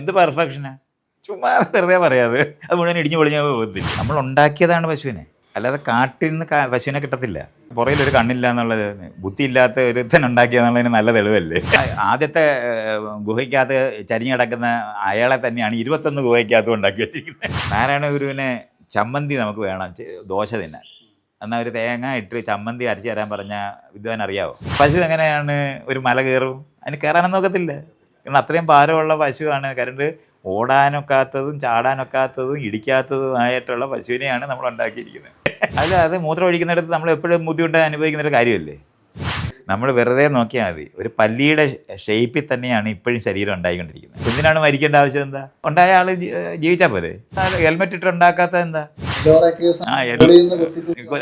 എന്ത് പെർഫെക്ഷനാ? ചുമ്മാ വെറുതെ പറയാതെ അത് മുഴുവൻ ഇടിഞ്ഞു പൊളിഞ്ഞ പോകത്തില്ല. നമ്മൾ ഉണ്ടാക്കിയതാണ് പശുവിനെ, അല്ലാതെ കാട്ടിൽ നിന്ന് പശുവിനെ കിട്ടത്തില്ല. പുറയിലൊരു കണ്ണില്ല എന്നുള്ളത് ബുദ്ധിയില്ലാത്ത ഒരുത്തൻ ഉണ്ടാക്കിയെന്നുള്ളതിന് നല്ല തെളിവല്ലേ. ആദ്യത്തെ ഗുഹയ്ക്കകത്ത് ചരിഞ്ഞ് കിടക്കുന്ന അയാളെ തന്നെയാണ് 21 ഗുഹയ്ക്കകത്തും ഉണ്ടാക്കി വെച്ചിരിക്കുന്നത്. നാരായണ ഗുരുവിനെ ചമ്മന്തി നമുക്ക് വേണം ദോശ തിന്നാൻ. എന്നാൽ ഒരു തേങ്ങ ഇട്ട് ചമ്മന്തി അരച്ച് തരാൻ പറഞ്ഞാൽ വിദ്വാൻ അറിയാവോ? പശു എങ്ങനെയാണ് ഒരു മല കയറും? അതിന് കയറാനൊന്നും നോക്കത്തില്ല. കാരണം അത്രയും ഭാരമുള്ള പശുവാണ്. കരണ്ട് ഓടാനൊക്കാത്തതും ചാടാനൊക്കാത്തതും ഇടിക്കാത്തതുമായിട്ടുള്ള പശുവിനെയാണ് നമ്മൾ ഉണ്ടാക്കിയിരിക്കുന്നത്. അത് മൂത്രം ഒഴിക്കുന്നിടത്ത് നമ്മൾ എപ്പോഴും ബുദ്ധിമുട്ട് അനുഭവിക്കുന്നൊരു കാര്യമല്ലേ. നമ്മൾ വെറുതെ നോക്കിയാൽ മതി, ഒരു പല്ലിയുടെ ഷേപ്പിൽ തന്നെയാണ് ഇപ്പോഴും ശരീരം ഉണ്ടായിക്കൊണ്ടിരിക്കുന്നത്. എന്തിനാണ് മരിക്കേണ്ട ആവശ്യം? എന്താ? ഉണ്ടായ ആൾ ജീവിച്ചാൽ പോരെ. ഹെൽമെറ്റ് ഇട്ട് ഉണ്ടാക്കാത്തത് എന്താ?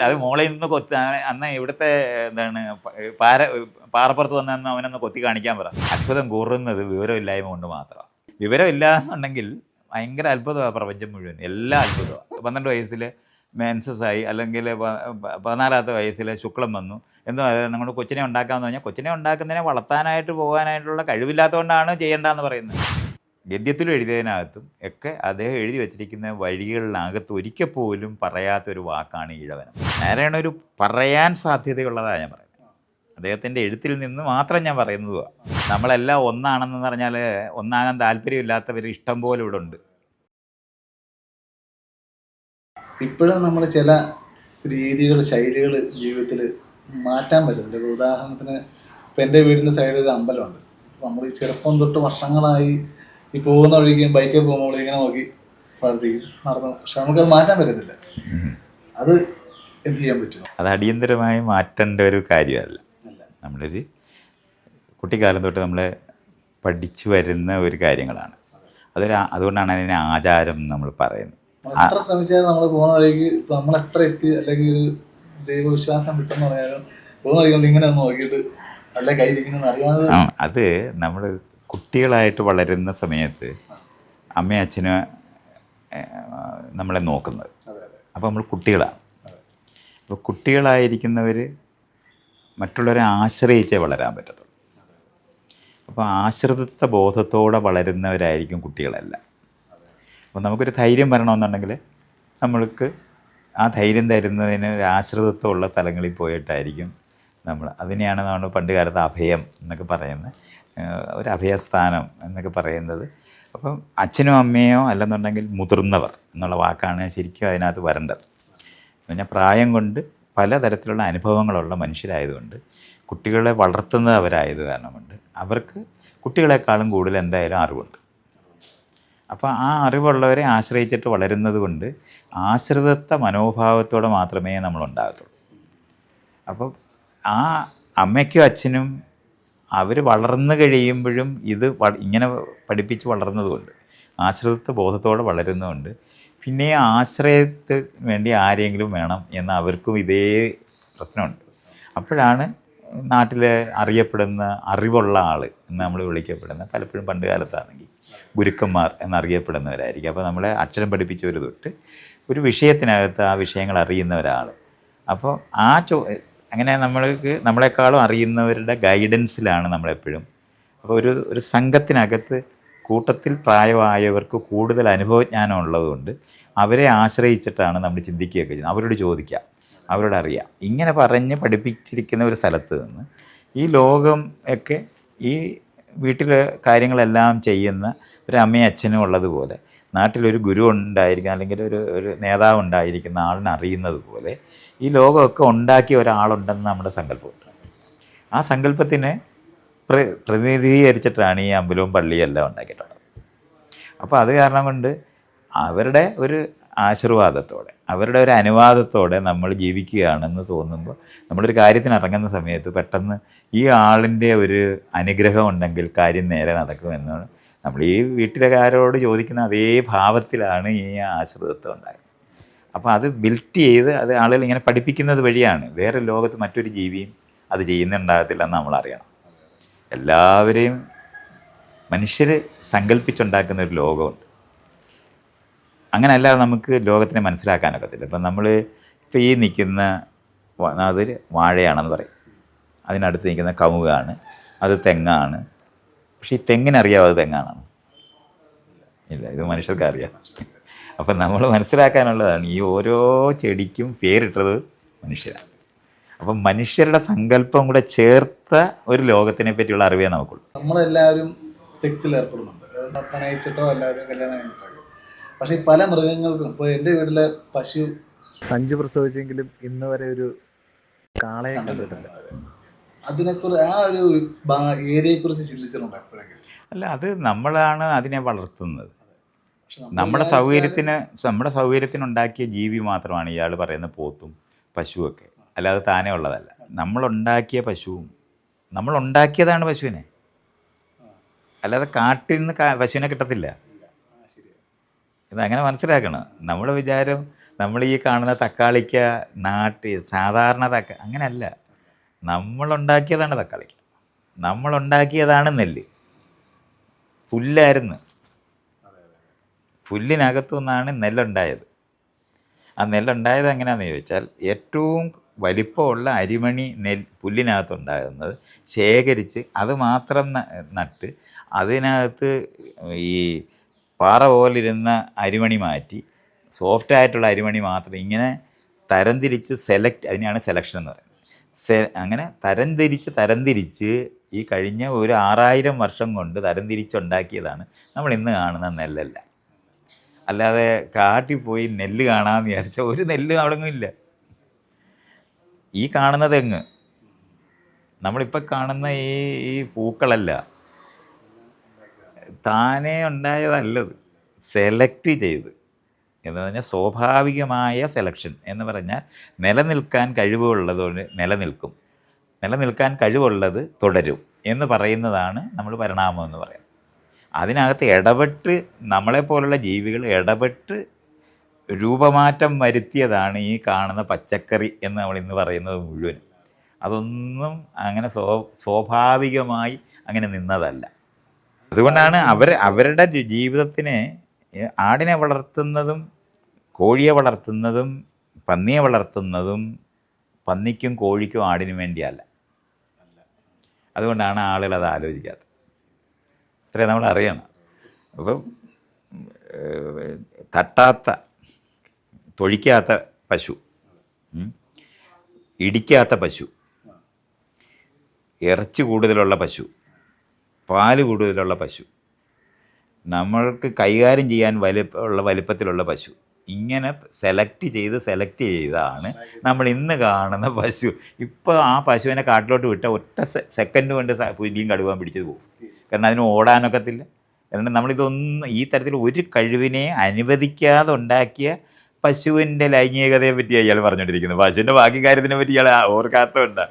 അത് മോളിൽ നിന്ന് കൊത്തി. അന്ന് ഇവിടുത്തെ എന്താണ് പാറപ്പുറത്ത് വന്നെന്ന് അവനൊന്ന് കൊത്തി കാണിക്കാൻ പറ. അത്ഭുതം കൂറുന്നത് വിവരമില്ലായ്മ കൊണ്ട് മാത്രമാണ്. വിവരമില്ല എന്നുണ്ടെങ്കിൽ ഭയങ്കര അത്ഭുതമാണ് പ്രപഞ്ചം മുഴുവൻ. എല്ലാ അത്ഭുതമാണ്. 12 വയസ്സിൽ മെൻസസ് ആയി, അല്ലെങ്കിൽ 14ാമത്തെ വയസ്സിൽ ശുക്ലം വന്നു. എന്തോ നമ്മൾ കൊച്ചിനെ ഉണ്ടാക്കാമെന്ന് പറഞ്ഞാൽ കൊച്ചിനെ ഉണ്ടാക്കുന്നതിനെ വളർത്താനായിട്ട് പോകാനായിട്ടുള്ള കഴിവില്ലാത്തതുകൊണ്ടാണ് ചെയ്യേണ്ടതെന്ന് പറയുന്നത്. ഗദ്യത്തിലും എഴുതിയതിനകത്തും ഒക്കെ അദ്ദേഹം എഴുതി വെച്ചിരിക്കുന്ന വഴികളിനകത്ത് ഒരിക്കൽ പോലും പറയാത്തൊരു വാക്കാണ് ഈഴവനം. നാരായണ ഒരു പറയാൻ സാധ്യതയുള്ളതാണ് ഞാൻ പറയുന്നത്. അദ്ദേഹത്തിൻ്റെ എഴുത്തിൽ നിന്ന് മാത്രം ഞാൻ പറയുന്നതുമാണ്. നമ്മളെല്ലാം ഒന്നാണെന്ന് പറഞ്ഞാൽ ഒന്നാകാൻ താല്പര്യമില്ലാത്തവർ ഇഷ്ടം പോലെ ഇവിടെ ഉണ്ട്. ഇപ്പോഴും നമ്മൾ ചില രീതികൾ, ശൈലികൾ ജീവിതത്തിൽ മാറ്റാൻ പറ്റുന്നുണ്ട്. ഇപ്പോൾ ഉദാഹരണത്തിന് ഇപ്പം എൻ്റെ വീടിൻ്റെ സൈഡിൽ ഒരു അമ്പലമുണ്ട്. അപ്പോൾ നമ്മൾ ഈ ചെറുപ്പം തൊട്ട് വർഷങ്ങളായി ഈ പോകുന്ന വഴിക്ക് ബൈക്കിൽ പോകുമ്പോൾ ഇങ്ങനെ നോക്കി പ്രാർത്ഥിക്കും, നടന്നു. പക്ഷെ നമുക്കത് മാറ്റാൻ പറ്റത്തില്ല. അത് എന്ത് ചെയ്യാൻ പറ്റുമോ? അത് അടിയന്തരമായി മാറ്റേണ്ട ഒരു കാര്യമല്ല. നമ്മളൊരു കുട്ടിക്കാലം തൊട്ട് നമ്മളെ പഠിച്ചു വരുന്ന ഒരു കാര്യങ്ങളാണ്. അതുകൊണ്ടാണ് അതിനെ ആചാരം നമ്മൾ പറയുന്നത്. എത്ര ശ്രമിച്ചാലും നമ്മൾ പോകുന്ന വഴിക്ക് ഇപ്പം നമ്മളെത്ര എത്തി, അല്ലെങ്കിൽ ഒരു ദൈവവിശ്വാസം വിട്ടെന്ന് പറയാനും പോകുന്ന വഴിക്ക് ഇങ്ങനെ ഒന്ന് നോക്കിയിട്ട് നല്ല കയ്യിലിങ്ങനെ അറിയാതെ. അത് നമ്മൾ കുട്ടികളായിട്ട് വളരുന്ന സമയത്ത് അമ്മയും അച്ഛനും നമ്മളെ നോക്കുന്നത്. അപ്പോൾ നമ്മൾ കുട്ടികളാണ്. അപ്പോൾ കുട്ടികളായിരിക്കുന്നവർ മറ്റുള്ളവരെ ആശ്രയിച്ചേ വളരാൻ പറ്റത്തുള്ളൂ. അപ്പോൾ ആശ്രിതത്വ ബോധത്തോടെ വളരുന്നവരായിരിക്കും കുട്ടികളെല്ലാം. അപ്പോൾ നമുക്കൊരു ധൈര്യം വരണമെന്നുണ്ടെങ്കിൽ നമ്മൾക്ക് ആ ധൈര്യം തരുന്നതിന് ഒരു ആശ്രിതത്വമുള്ള സ്ഥലങ്ങളിൽ പോയിട്ടായിരിക്കും നമ്മൾ. അതിനെയാണ് നമ്മൾ പണ്ട് കാലത്ത് അഭയം എന്നൊക്കെ പറയുന്നത്, ഒരു അഭയസ്ഥാനം എന്നൊക്കെ പറയുന്നത്. അപ്പം അച്ഛനോ അമ്മയോ അല്ലെന്നുണ്ടെങ്കിൽ മുതിർന്നവർ എന്നുള്ള വാക്കാണ് ശരിക്കും അതിനകത്ത് വരേണ്ടത്. പിന്നെ പ്രായം കൊണ്ട് പലതരത്തിലുള്ള അനുഭവങ്ങളുള്ള മനുഷ്യരായതുകൊണ്ട്, കുട്ടികളെ വളർത്തുന്നത് അവരായത് കാരണം കൊണ്ട് അവർക്ക് കുട്ടികളെക്കാളും കൂടുതൽ എന്തായാലും അറിവുണ്ട്. അപ്പോൾ ആ അറിവുള്ളവരെ ആശ്രയിച്ചിട്ട് വളരുന്നത് കൊണ്ട് ആശ്രിതത്വ മനോഭാവത്തോടെ മാത്രമേ നമ്മളുണ്ടാകത്തുള്ളൂ. അപ്പം ആ അമ്മയ്ക്കും അച്ഛനും അവർ വളർന്നു കഴിയുമ്പോഴും ഇത് ഇങ്ങനെ പഠിപ്പിച്ച് വളർന്നതുകൊണ്ട്, ആശ്രിതത്വ ബോധത്തോടെ വളരുന്നതുകൊണ്ട് പിന്നെ ആശ്രയത്തിന് വേണ്ടി ആരെങ്കിലും വേണം എന്ന് അവർക്കും ഇതേ പ്രശ്നമുണ്ട്. അപ്പോഴാണ് നാട്ടിൽ അറിയപ്പെടുന്ന അറിവുള്ള ആൾ എന്ന് നമ്മൾ വിളിക്കപ്പെടുന്ന, പലപ്പോഴും പണ്ട് കാലത്താണെങ്കിൽ ഗുരുക്കന്മാർ എന്നറിയപ്പെടുന്നവരായിരിക്കും. അപ്പോൾ നമ്മളെ അക്ഷരം പഠിപ്പിച്ചവർ തൊട്ട് ഒരു വിഷയത്തിനകത്ത് ആ വിഷയങ്ങൾ അറിയുന്ന ഒരാൾ. അപ്പോൾ അങ്ങനെ നമ്മളെക്കാളും അറിയുന്നവരുടെ ഗൈഡൻസിലാണ് നമ്മളെപ്പോഴും. അപ്പോൾ ഒരു സംഘത്തിനകത്ത് കൂട്ടത്തിൽ പ്രായമായവർക്ക് കൂടുതൽ അനുഭവജ്ഞാനം ഉള്ളതുകൊണ്ട് അവരെ ആശ്രയിച്ചിട്ടാണ് നമ്മൾ ചിന്തിക്കുകയൊക്കെ ചെയ്യുന്നത്. അവരോട് ചോദിക്കാം, അവരോട് അറിയാം. ഇങ്ങനെ പറഞ്ഞ് പഠിപ്പിച്ചിരിക്കുന്ന ഒരു സ്ഥലത്ത് നിന്ന് ഈ ലോകം ഒക്കെ ഈ വീട്ടിലെ കാര്യങ്ങളെല്ലാം ചെയ്യുന്ന ഒരു അമ്മയും അച്ഛനും ഉള്ളതുപോലെ നാട്ടിലൊരു ഗുരു ഉണ്ടായിരിക്കുന്ന, അല്ലെങ്കിൽ ഒരു നേതാവ് ഉണ്ടായിരിക്കുന്ന ആളിനെ അറിയുന്നത് പോലെ ഈ ലോകമൊക്കെ ഉണ്ടാക്കിയ ഒരാളുണ്ടെന്ന് നമ്മുടെ സങ്കല്പമുണ്ട്. ആ സങ്കല്പത്തിനെ പ്രതിനിധീകരിച്ചിട്ടാണ് ഈ അമ്പലവും പള്ളിയും എല്ലാം ഉണ്ടാക്കിയിട്ടുള്ളത്. അപ്പോൾ അത് കാരണം കൊണ്ട് അവരുടെ ഒരു ആശീർവാദത്തോടെ, അവരുടെ ഒരു അനുവാദത്തോടെ നമ്മൾ ജീവിക്കുകയാണെന്ന് തോന്നുമ്പോൾ, നമ്മളൊരു കാര്യത്തിന് ഇറങ്ങുന്ന സമയത്ത് പെട്ടെന്ന് ഈ ആളിൻ്റെ ഒരു അനുഗ്രഹം ഉണ്ടെങ്കിൽ കാര്യം നേരെ നടക്കുമെന്നാണ് നമ്മൾ ഈ വീട്ടിലെക്കാരോട് ചോദിക്കുന്ന അതേ ഭാവത്തിലാണ് ഈ ആശ്രിതത്വം ഉണ്ടായത്. അപ്പോൾ അത് ബിൽറ്റ് ചെയ്ത് അത് ആളുകൾ ഇങ്ങനെ പഠിപ്പിക്കുന്നത് വഴിയാണ്. വേറെ ലോകത്ത് മറ്റൊരു ജീവിയും അത് ചെയ്യുന്നുണ്ടാകത്തില്ലെന്ന് നമ്മൾ അറിയണം. എല്ലാവരെയും മനുഷ്യർ സങ്കല്പിച്ചുണ്ടാക്കുന്ന ഒരു ലോകമുണ്ട്. അങ്ങനെ അല്ലാതെ നമുക്ക് ലോകത്തിനെ മനസ്സിലാക്കാനൊക്കത്തില്ല. ഇപ്പം നമ്മൾ ഇപ്പോൾ ഈ നിൽക്കുന്ന അതൊരു വാഴയാണെന്ന് പറയും, അതിനടുത്ത് നിൽക്കുന്ന കമുകാണ്, അത് തെങ്ങാണ്. പക്ഷേ ഈ തെങ്ങിനറിയാവും അത് തെങ്ങാണെന്ന്. ഇല്ല, ഇത് മനുഷ്യർക്ക് അറിയാം. അപ്പം നമ്മൾ മനസ്സിലാക്കാനുള്ളതാണ് ഈ ഓരോ ചെടിക്കും പേരിട്ടത് മനുഷ്യരാണ്. അപ്പം മനുഷ്യരുടെ സങ്കല്പം കൂടെ ചേർത്ത ഒരു ലോകത്തിനെ പറ്റിയുള്ള അറിവേ നമുക്കുള്ളൂ. നമ്മളെല്ലാവരും സെക്സിൽ ഏർപ്പെടുന്നുണ്ട്, പ്രണയിച്ചിട്ടോ അല്ലാതെ കല്യാണം കഴിഞ്ഞിട്ടോ. പക്ഷേ ഈ പല മൃഗങ്ങൾക്കും, ഇപ്പോൾ എൻ്റെ വീട്ടിലെ പശു 5 പ്രസവിച്ചെങ്കിലും ഇന്ന് വരെ ഒരു കാളയെ കണ്ടിട്ടില്ല. അതിനെക്കുറിച്ച് ആ ഒരു ഏരിയയെക്കുറിച്ച് ചിന്തിച്ചിട്ടുണ്ടോ എപ്പോഴെങ്കിലും? അല്ല, അത് നമ്മളാണ് അതിനെ വളർത്തുന്നത്. നമ്മുടെ സൗകര്യത്തിനുണ്ടാക്കിയ ജീവി മാത്രമാണ് ഇയാൾ പറയുന്ന പോത്തും പശുവൊക്കെ, അല്ലാതെ താനേ ഉള്ളതല്ല. നമ്മളുണ്ടാക്കിയ പശുവും നമ്മളുണ്ടാക്കിയതാണ് പശുവിനെ, അല്ലാതെ കാട്ടിൽ നിന്ന് പശുവിനെ കിട്ടത്തില്ല. ഇതങ്ങനെ മനസ്സിലാക്കണം. നമ്മുടെ വിചാരം നമ്മൾ ഈ കാണുന്ന തക്കാളിക്ക സാധാരണ അങ്ങനെയല്ല. നമ്മളുണ്ടാക്കിയതാണ് തക്കാളിക്ക, നമ്മളുണ്ടാക്കിയതാണ് നെല്ല്. പുല്ലായിരുന്നു, പുല്ലിനകത്തു നിന്നാണ് നെല്ലുണ്ടായത്. ആ നെല്ലുണ്ടായത് എങ്ങനെയാണെന്ന് ചോദിച്ചാൽ, ഏറ്റവും വലിപ്പമുള്ള അരിമണി പുല്ലിനകത്തുണ്ടാകുന്നത് ശേഖരിച്ച് അത് മാത്രം നട്ട് അതിനകത്ത് ഈ പാറ പോലിരുന്ന അരിമണി മാറ്റി സോഫ്റ്റായിട്ടുള്ള അരിമണി മാത്രം ഇങ്ങനെ തരംതിരിച്ച് അതിനെയാണ് സെലക്ഷൻ എന്ന് പറയുന്നത്. അങ്ങനെ തരംതിരിച്ച് ഈ കഴിഞ്ഞ ഒരു 6000 വർഷം കൊണ്ട് തരംതിരിച്ചുണ്ടാക്കിയതാണ് നമ്മൾ ഇന്ന് കാണുന്ന നെല്ലല്ല. അല്ലാതെ കാട്ടിൽ പോയി നെല്ല് കാണാമെന്ന് വിചാരിച്ചാൽ ഒരു നെല്ല് അവിടെ ഇല്ല. ഈ കാണുന്ന തെങ്ങ്, നമ്മളിപ്പോൾ കാണുന്ന ഈ പൂക്കളല്ല, താനേ ഉണ്ടായതല്ലത്, സെലക്ട് ചെയ്ത് എന്ന് പറഞ്ഞാൽ സ്വാഭാവികമായ സെലക്ഷൻ എന്ന് പറഞ്ഞാൽ നിലനിൽക്കാൻ കഴിവുള്ളതുകൊണ്ട് നിലനിൽക്കാൻ കഴിവുള്ളത് തുടരും എന്ന് പറയുന്നതാണ് നമ്മൾ പരിണാമം എന്ന് പറയുന്നത്. അതിനകത്ത് ഇടപെട്ട് നമ്മളെപ്പോലുള്ള ജീവികൾ ഇടപെട്ട് രൂപമാറ്റം വരുത്തിയതാണ് ഈ കാണുന്ന പച്ചക്കറി എന്ന് നമ്മൾ ഇന്ന് പറയുന്നത് മുഴുവൻ. അതൊന്നും അങ്ങനെ സ്വാഭാവികമായി അങ്ങനെ നിന്നതല്ല. അതുകൊണ്ടാണ് അവരുടെ ജീവിതത്തിനെ ആടിനെ വളർത്തുന്നതും കോഴിയെ വളർത്തുന്നതും പന്നിയെ വളർത്തുന്നതും പന്നിക്കും കോഴിക്കും ആടിനും വേണ്ടിയല്ല. അതുകൊണ്ടാണ് ആളുകൾ അത് ആലോചിക്കാത്തത്. ഇത്രയും നമ്മൾ അറിയണം. അപ്പം തൊഴിക്കാത്ത പശു, ഇടിക്കാത്ത പശു, ഇറച്ചി കൂടുതലുള്ള പശു, പാല് കൂടുതലുള്ള പശു, നമ്മൾക്ക് കൈകാര്യം ചെയ്യാൻ വലിപ്പത്തിലുള്ള പശു, ഇങ്ങനെ സെലക്ട് ചെയ്താണ് നമ്മൾ ഇന്ന് കാണുന്ന പശു. ഇപ്പോൾ ആ പശുവിനെ കാട്ടിലോട്ട് വിട്ട ഒറ്റ സെക്കൻഡ് കൊണ്ട് പുലിയും കടുവാൻ പിടിച്ചത് പോകും. കാരണം അതിന് ഓടാനൊക്കത്തില്ല. കാരണം നമ്മളിതൊന്നും ഈ തരത്തിൽ ഒരു കഴിവിനെ അനുവദിക്കാതെ ഉണ്ടാക്കിയ പശുവിൻ്റെ ലൈംഗികതയെ പറ്റി അയാൾ പറഞ്ഞുകൊണ്ടിരിക്കുന്നത്. പശുവിൻ്റെ ബാക്കി കാര്യത്തിനെ പറ്റി ഇയാൾ ഓർക്കാത്തതുണ്ട്.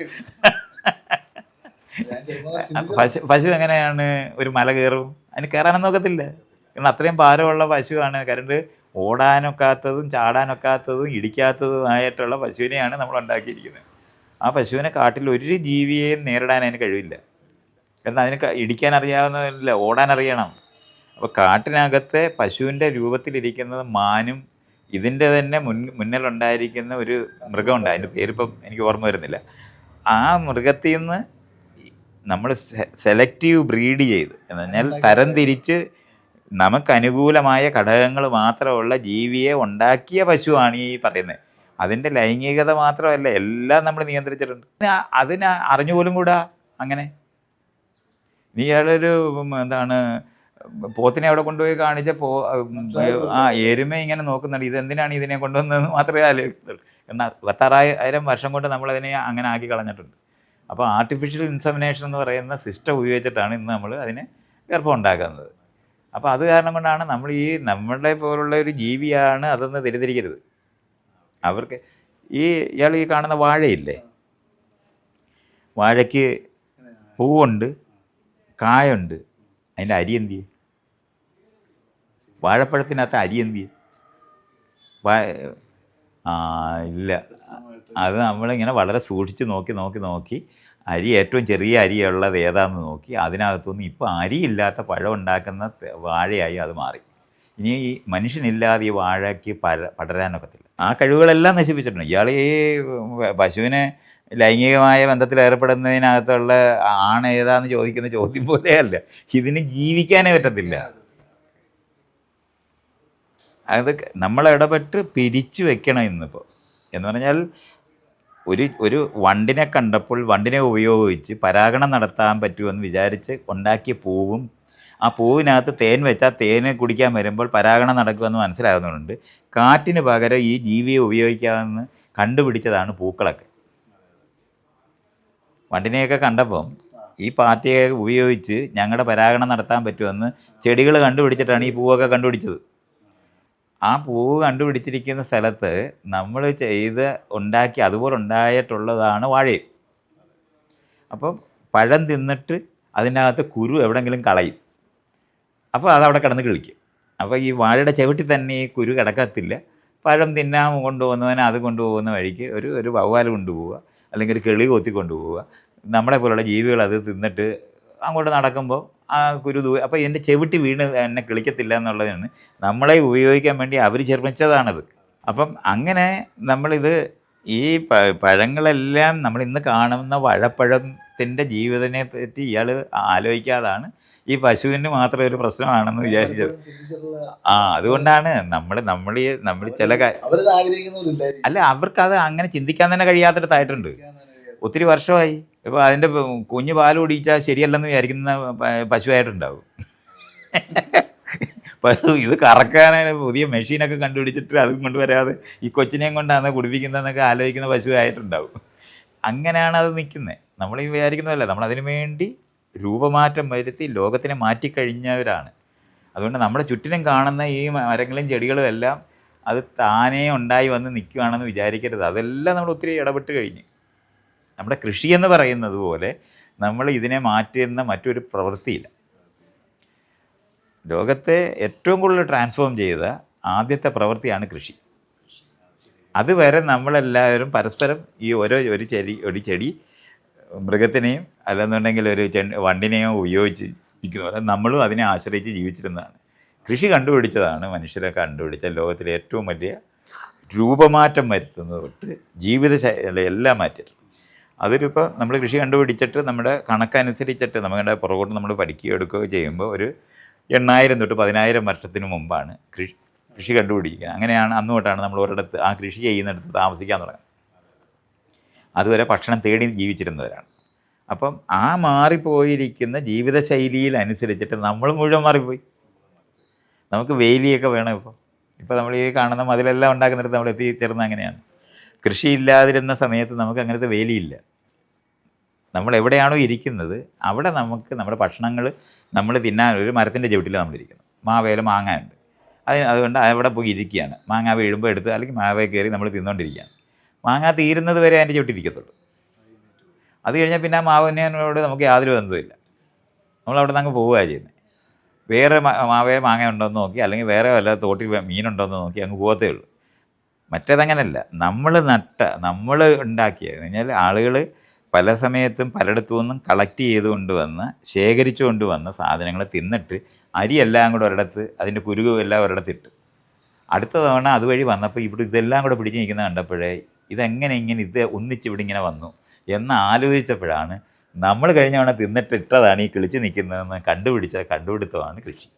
പശു എങ്ങനെയാണ് ഒരു മല കയറും? അതിന് കയറാനൊന്നും നോക്കത്തില്ല. കാരണം അത്രയും ഭാരമുള്ള പശുവാണ്. കാരണം ഓടാനൊക്കാത്തതും ചാടാനൊക്കാത്തതും ഇടിക്കാത്തതുമായിട്ടുള്ള പശുവിനെയാണ് നമ്മൾ ഉണ്ടാക്കിയിരിക്കുന്നത്. ആ പശുവിനെ കാട്ടിൽ ഒരു ജീവിയെയും നേരിടാൻ അതിന് കഴിവില്ല. കാരണം അതിന് ഇടിക്കാൻ അറിയാവുന്നതല്ല, ഓടാൻ അറിയണം. അപ്പോൾ കാട്ടിനകത്തെ പശുവിൻ്റെ രൂപത്തിലിരിക്കുന്നത് മാനും ഇതിൻ്റെ തന്നെ മുന്നിലുണ്ടായിരിക്കുന്ന ഒരു മൃഗമുണ്ട്, അതിൻ്റെ പേരിപ്പം എനിക്ക് ഓർമ്മ വരുന്നില്ല. ആ മൃഗത്തിൽ നിന്ന് നമ്മൾ സെലക്റ്റീവ് ബ്രീഡ് ചെയ്ത് എന്ന് പറഞ്ഞാൽ തരംതിരിച്ച് നമുക്കനുകൂലമായ ഘടകങ്ങൾ മാത്രമുള്ള ജീവിയെ ഉണ്ടാക്കിയ പശുവാണ് ഈ പറയുന്നത്. അതിൻ്റെ ലൈംഗികത മാത്രമല്ല, എല്ലാം നമ്മൾ നിയന്ത്രിച്ചിട്ടുണ്ട്. അതിന് അറിഞ്ഞുപോലും കൂടാ. അങ്ങനെ ഇയാളൊരു പോത്തിനെ അവിടെ കൊണ്ടുപോയി കാണിച്ച എരുമ ഇങ്ങനെ നോക്കുന്നുണ്ട്, ഇതെന്തിനാണ് ഇതിനെ കൊണ്ടുവന്നതെന്ന് മാത്രമേ ആലോചിക്കുന്നുള്ളൂ. എന്നാൽ 26,000 വർഷം കൊണ്ട് നമ്മളതിനെ അങ്ങനെ ആക്കി കളഞ്ഞിട്ടുണ്ട്. അപ്പോൾ ആർട്ടിഫിഷ്യൽ ഇൻസെമിനേഷൻ എന്ന് പറയുന്ന സിസ്റ്റം ഉപയോഗിച്ചിട്ടാണ് ഇന്ന് നമ്മൾ അതിനെ ഗർഭം ഉണ്ടാക്കുന്നത്. അപ്പോൾ അത് കാരണം കൊണ്ടാണ് നമ്മളെ പോലുള്ള ഒരു ജീവിയാണ് അതൊന്ന് തെറ്റിദ്ധരിക്കരുത്. അവർക്ക് ഇയാൾ ഈ കാണുന്ന വാഴയില്ലേ, വാഴയ്ക്ക് പൂവുണ്ട്, കായുണ്ട്, അതിൻ്റെ അരി എന്തിയെ? വാഴപ്പഴത്തിനകത്ത് അരി എന്തിയെ? ഇല്ല. അത് നമ്മളിങ്ങനെ വളരെ സൂക്ഷിച്ച് നോക്കി അരി ഏറ്റവും ചെറിയ അരിയുള്ളത് ഏതാണെന്ന് നോക്കി അതിനകത്തുനിന്ന് ഇപ്പോൾ അരിയില്ലാത്ത പഴം ഉണ്ടാക്കുന്ന വാഴയായി അത് മാറി. ഇനി ഈ മനുഷ്യനില്ലാതെ ഈ വാഴയ്ക്ക് പടരാനൊക്കത്തില്ല. ആ കഴിവുകളെല്ലാം നശിപ്പിച്ചിട്ടുണ്ട്. ഇയാൾ ഈ പശുവിനെ ലൈംഗികമായ ബന്ധത്തിൽ ഏർപ്പെടുന്നതിനകത്തുള്ള ആണ് ഏതാന്ന് ചോദിക്കുന്ന ചോദ്യം പോലെയല്ല, ഇതിന് ജീവിക്കാനേ പറ്റത്തില്ല. അത് നമ്മൾ ഇടപെട്ട് പിടിച്ചു വെക്കണം ഇന്നിപ്പോൾ. എന്ന് പറഞ്ഞാൽ ഒരു വണ്ടിനെ കണ്ടപ്പോൾ വണ്ടിനെ ഉപയോഗിച്ച് പരാഗണം നടത്താൻ പറ്റുമെന്ന് വിചാരിച്ച് ഉണ്ടാക്കിയ പൂവും ആ പൂവിനകത്ത് തേൻ വെച്ചാൽ തേന് കുടിക്കാൻ വരുമ്പോൾ പരാഗണം നടക്കുമെന്ന് മനസ്സിലാകുന്നുണ്ട്. കാറ്റിന് പകരം ഈ ജീവിയെ ഉപയോഗിക്കാമെന്ന് കണ്ടുപിടിച്ചതാണ് പൂക്കളൊക്കെ. വണ്ടിനെയൊക്കെ കണ്ടപ്പം ഈ പാർട്ടിയെ ഉപയോഗിച്ച് ഞങ്ങളുടെ പരാഗണം നടത്താൻ പറ്റുമെന്ന് ചെടികൾ കണ്ടുപിടിച്ചിട്ടാണ് ഈ പൂവൊക്കെ കണ്ടുപിടിച്ചത്. ആ പൂവ് കണ്ടുപിടിച്ചിരിക്കുന്ന സ്ഥലത്ത് നമ്മൾ ഉണ്ടാക്കി അതുപോലെ ഉണ്ടായിട്ടുള്ളതാണ് വാഴയും. അപ്പം പഴം തിന്നിട്ട് അതിനകത്ത് കുരു എവിടെയെങ്കിലും കളയും. അപ്പോൾ അതവിടെ കിടന്ന് കിളിക്കും. അപ്പോൾ ഈ വാഴയുടെ ചവിട്ടി തന്നെ ഈ കുരു കിടക്കത്തില്ല. പഴം തിന്നാൻ കൊണ്ടുപോകുന്നവനെ അത് കൊണ്ടുപോകുന്ന വഴിക്ക് ഒരു വവ്വാൽ കൊണ്ടുപോവുക, അല്ലെങ്കിൽ ഒരു കിളി കൊത്തി കൊണ്ടുപോവുക. നമ്മളെ പോലുള്ള ജീവികൾ അത് തിന്നിട്ട് അങ്ങോട്ട് നടക്കുമ്പോൾ ആ കുരു അപ്പോൾ ഇതിൻ്റെ ചെവിട്ടി വീണ് എന്നെ കിളിക്കത്തില്ല എന്നുള്ളതാണ് നമ്മളെ ഉപയോഗിക്കാൻ വേണ്ടി അവർ നിർമ്മിച്ചതാണത്. അപ്പം അങ്ങനെ നമ്മളിത് ഈ പഴങ്ങളെല്ലാം നമ്മൾ ഇന്ന് കാണുന്ന വാഴപ്പഴത്തിൻ്റെ ജീവിതത്തിനെ പറ്റി ഇയാൾ ആലോചിക്കാതാണ് ഈ പശുവിന് മാത്രം ഒരു പ്രശ്നമാണെന്ന് വിചാരിച്ചത്. അതുകൊണ്ടാണ് നമ്മൾ ചില അല്ല, അവർക്കത് അങ്ങനെ ചിന്തിക്കാൻ തന്നെ കഴിയാത്തിടത്തായിട്ടുണ്ട്. ഒത്തിരി വർഷമായി. ഇപ്പോൾ അതിൻ്റെ കുഞ്ഞ് പാൽ കുടിച്ചാൽ ശരിയല്ലെന്ന് വിചാരിക്കുന്ന പശുവായിട്ടുണ്ടാവും. ഇത് കറക്കാനാണ് പുതിയ മെഷീനൊക്കെ കണ്ടുപിടിച്ചിട്ട് അതും കൊണ്ടുവരാതെ ഈ കൊച്ചിനെയും കൊണ്ടാണ് കുടിപ്പിക്കുന്നതെന്നൊക്കെ ആലോചിക്കുന്ന പശുവായിട്ടുണ്ടാവും. അങ്ങനെയാണ് അത് നിൽക്കുന്നത്. നമ്മൾ ഈ വിചാരിക്കുന്നതല്ല, നമ്മളതിനു വേണ്ടി രൂപമാറ്റം വരുത്തി ലോകത്തിനെ മാറ്റിക്കഴിഞ്ഞവരാണ്. അതുകൊണ്ട് നമ്മുടെ ചുറ്റിനും കാണുന്ന ഈ മരങ്ങളും ചെടികളും എല്ലാം അത് താനേ ഉണ്ടായി വന്ന് നിൽക്കുകയാണെന്ന് വിചാരിക്കരുത്. അതെല്ലാം നമ്മൾ ഒത്തിരി ഇടപെട്ട് കഴിഞ്ഞ്. നമ്മുടെ കൃഷി എന്ന് പറയുന്നത് പോലെ നമ്മൾ ഇതിനെ മാറ്റുന്ന മറ്റൊരു പ്രവൃത്തിയില്ല. ലോകത്തെ ഏറ്റവും കൂടുതൽ ട്രാൻസ്ഫോം ചെയ്ത ആദ്യത്തെ പ്രവൃത്തിയാണ് കൃഷി. അതുവരെ നമ്മളെല്ലാവരും പരസ്പരം ഈ ഒരു ചെടി മൃഗത്തിനെയും അല്ലെന്നുണ്ടെങ്കിൽ വണ്ടിനെയോ ഉപയോഗിച്ച് നിൽക്കുന്ന പോലെ നമ്മളും അതിനെ ആശ്രയിച്ച് ജീവിച്ചിരുന്നതാണ്. കൃഷി കണ്ടുപിടിച്ചതാണ് മനുഷ്യരെ കണ്ടുപിടിച്ച ലോകത്തിലെ ഏറ്റവും വലിയ രൂപമാറ്റം വരുത്തുന്നത് തൊട്ട് ജീവിതശൈലി എല്ലാം മാറ്റിയിട്ടുണ്ട്. അതിലിപ്പോൾ നമ്മൾ കൃഷി കണ്ടുപിടിച്ചിട്ട് നമ്മുടെ കണക്കനുസരിച്ചിട്ട് നമ്മുടെ പുറകോട്ട് നമ്മൾ പഠിക്കുകയോ എടുക്കുകയോ ചെയ്യുമ്പോൾ ഒരു 8,000 തൊട്ട് 10,000 വർഷത്തിന് മുമ്പാണ് കൃഷി കണ്ടുപിടിക്കുക. അങ്ങനെയാണ് അന്ന് തൊട്ടാണ് നമ്മൾ ഒരിടത്ത് ആ കൃഷി ചെയ്യുന്നിടത്ത് താമസിക്കാൻ തുടങ്ങുന്നത്. അതുവരെ ഭക്ഷണം തേടി ജീവിച്ചിരുന്നവരാണ്. അപ്പം ആ മാറിപ്പോയിരിക്കുന്ന ജീവിതശൈലിയിൽ അനുസരിച്ചിട്ട് നമ്മൾ മുഴുവൻ മാറിപ്പോയി. നമുക്ക് വേലിയൊക്കെ വേണം. ഇപ്പോൾ നമ്മൾ ഈ കാണുന്ന മതിലെല്ലാം ഉണ്ടാക്കുന്നിടത്ത് നമ്മൾ എത്തിച്ചേർന്ന് അങ്ങനെയാണ്. കൃഷിയില്ലാതിരുന്ന സമയത്ത് നമുക്ക് അങ്ങനത്തെ വേലിയില്ല. നമ്മൾ എവിടെയാണോ ഇരിക്കുന്നത് അവിടെ നമുക്ക് നമ്മുടെ ഭക്ഷണങ്ങൾ നമ്മൾ തിന്നാൻ ഒരു മരത്തിൻ്റെ ചവിട്ടിൽ നമ്മളിരിക്കുന്നത്. മാവേല മാങ്ങ ഉണ്ട്, അതുകൊണ്ട് അവിടെ പോയി ഇരിക്കുകയാണ്. മാങ്ങ വീഴുമ്പോൾ എടുത്ത് അല്ലെങ്കിൽ മാവേ കയറി നമ്മൾ തിന്നുകൊണ്ടിരിക്കുകയാണ്. മാങ്ങ തീരുന്നത് വരെ അതിൻ്റെ ചവിട്ടിരിക്കത്തുള്ളൂ. അത് കഴിഞ്ഞാൽ പിന്നെ ആ മാവിനോട് നമുക്ക് യാതൊരു ബന്ധവുമില്ല. നമ്മളവിടെ നിന്ന് അങ്ങ് പോവുകയാണ് ചെയ്യുന്നത്. വേറെ മാവേ മാങ്ങ ഉണ്ടോയെന്ന് നോക്കി, അല്ലെങ്കിൽ വേറെ വല്ല തോട്ടിൽ മീനുണ്ടോയെന്ന് നോക്കി അങ്ങ് പോകത്തേ ഉള്ളൂ. മറ്റേതങ്ങനല്ല. നമ്മൾ ഉണ്ടാക്കിയത് കഴിഞ്ഞാൽ ആളുകൾ പല സമയത്തും പലയിടത്തു നിന്നും കളക്ട് ചെയ്തുകൊണ്ട് വന്ന് ശേഖരിച്ചു കൊണ്ട് വന്ന സാധനങ്ങൾ തിന്നിട്ട് അരിയെല്ലാം കൂടെ ഒരിടത്ത് അതിൻ്റെ കുരുവ് എല്ലാം ഒരിടത്തിട്ട് അടുത്ത തവണ അതുവഴി വന്നപ്പോൾ ഇവിടെ ഇതെല്ലാം കൂടെ പിടിച്ച് നിൽക്കുന്നത് കണ്ടപ്പോഴേ ഇതെങ്ങനെ ഇത് ഒന്നിച്ചിവിടെ ഇങ്ങനെ വന്നു എന്ന് ആലോചിച്ചപ്പോഴാണ് നമ്മൾ കഴിഞ്ഞ തവണ തിന്നിട്ടിട്ടതാണ് ഈ കിളിച്ച് നിൽക്കുന്നതെന്ന് കണ്ടുപിടുത്തമാണ് കൃഷി.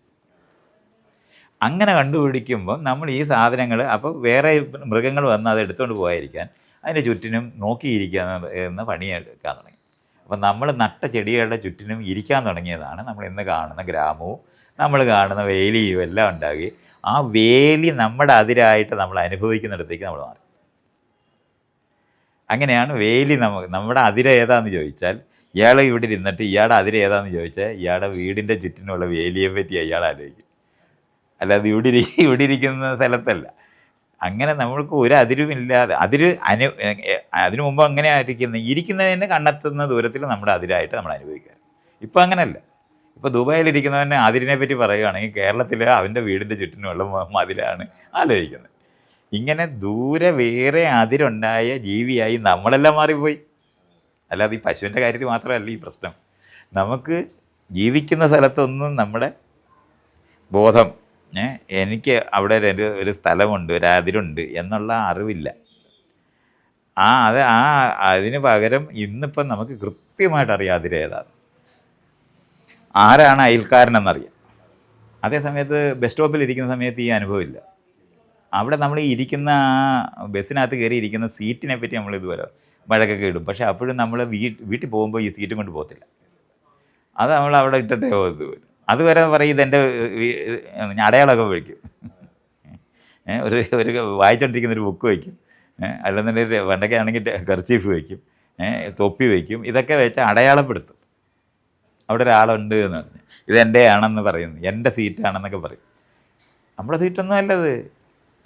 അങ്ങനെ കണ്ടുപിടിക്കുമ്പോൾ നമ്മൾ ഈ സാധനങ്ങൾ അപ്പോൾ വേറെ മൃഗങ്ങൾ വന്ന് അത് എടുത്തുകൊണ്ട് പോകാതിരിക്കാൻ അതിൻ്റെ ചുറ്റിനും നോക്കിയിരിക്കാൻ എന്ന പണിയെടുക്കാൻ തുടങ്ങി. അപ്പം നമ്മൾ നട്ട ചെടികളുടെ ചുറ്റിനും ഇരിക്കാൻ തുടങ്ങിയതാണ് നമ്മൾ ഇന്ന് കാണുന്ന ഗ്രാമവും നമ്മൾ കാണുന്ന വേലിയും എല്ലാം ഉണ്ടാക്കി. ആ വേലി നമ്മുടെ അതിരായിട്ട് നമ്മൾ അനുഭവിക്കുന്നിടത്തേക്ക് നമ്മൾ മാറി. അങ്ങനെയാണ് വേലി നമ്മുടെ അതിര ഏതാണെന്ന് ചോദിച്ചാൽ ഇയാൾ ഇവിടെ ഇരുന്നിട്ട് ഇയാളുടെ അതിര ഏതാണെന്ന് ചോദിച്ചാൽ ഇയാളുടെ വീടിൻ്റെ ചുറ്റിനുള്ള വേലിയെ പറ്റി ഇയാൾ ആലോചിക്കും. അല്ലാതെ ഇവിടെ ഇരിക്കുന്ന സ്ഥലത്തല്ല. അങ്ങനെ നമ്മൾക്ക് ഒരു അതിരുമില്ലാതെ അതിനു മുമ്പ് അങ്ങനെ ഇരിക്കുന്നതിന് കണ്ടെത്തുന്ന ദൂരത്തിൽ നമ്മുടെ അതിരായിട്ട് നമ്മൾ അനുഭവിക്കുക. ഇപ്പം അങ്ങനെയല്ല. ഇപ്പോൾ ദുബായിലിരിക്കുന്നവനെ അതിരിനെ പറ്റി പറയുകയാണെങ്കിൽ കേരളത്തിൽ അവൻ്റെ വീടിൻ്റെ ചുറ്റിനുള്ള മതിലാണ് ആലോചിക്കുന്നത്. ഇങ്ങനെ ദൂരെ വേറെ അതിരുണ്ടായ ജീവിയായി നമ്മളെല്ലാം മാറിപ്പോയി. അല്ലാതെ ഈ പശുവിൻ്റെ കാര്യത്തിൽ മാത്രമല്ല ഈ പ്രശ്നം. നമുക്ക് ജീവിക്കുന്ന സ്ഥലത്തൊന്നും നമ്മുടെ ബോധം എനിക്ക് അവിടെ ഒരു സ്ഥലമുണ്ട്, ഒരു അതിരുണ്ട് എന്നുള്ള അറിവില്ല. അതിന് പകരം ഇന്നിപ്പം നമുക്ക് കൃത്യമായിട്ട് അറിയാം അതിര് ഏതാണ്, ആരാണ് അയൽക്കാരനെന്നറിയാം. അതേ സമയത്ത് ബസ് സ്റ്റോപ്പിൽ ഇരിക്കുന്ന സമയത്ത് ഈ അനുഭവമില്ല. അവിടെ നമ്മൾ ഇരിക്കുന്ന ആ ബസ്സിനകത്ത് കയറി ഇരിക്കുന്ന സീറ്റിനെ പറ്റി നമ്മൾ ഇതുപോലെ വഴക്കൊക്കെ ഇടും. പക്ഷേ അപ്പോഴും നമ്മൾ വീട്ടിൽ പോകുമ്പോൾ ഈ സീറ്റും കൊണ്ട് പോകത്തില്ല. അത് നമ്മൾ അവിടെ ഇട്ടിട്ടേ പോകുന്നത്. അതുവരെ പറയും ഇതെൻ്റെ അടയാളമൊക്കെ വയ്ക്കും. ഒരു ഒരു വായിച്ചുകൊണ്ടിരിക്കുന്ന ഒരു ബുക്ക് വയ്ക്കും, അല്ലെന്നുണ്ടെങ്കിൽ പണ്ടൊക്കെ ആണെങ്കിൽ കർച്ചീഫ് വയ്ക്കും, തൊപ്പി വയ്ക്കും. ഇതൊക്കെ വെച്ച് അടയാളപ്പെടുത്തും അവിടെ ഒരാളുണ്ട് എന്ന് പറഞ്ഞ്. ഇതെൻ്റെ ആണെന്ന് പറയുന്നു, എൻ്റെ സീറ്റാണെന്നൊക്കെ പറയും. നമ്മുടെ സീറ്റൊന്നും അല്ലത്,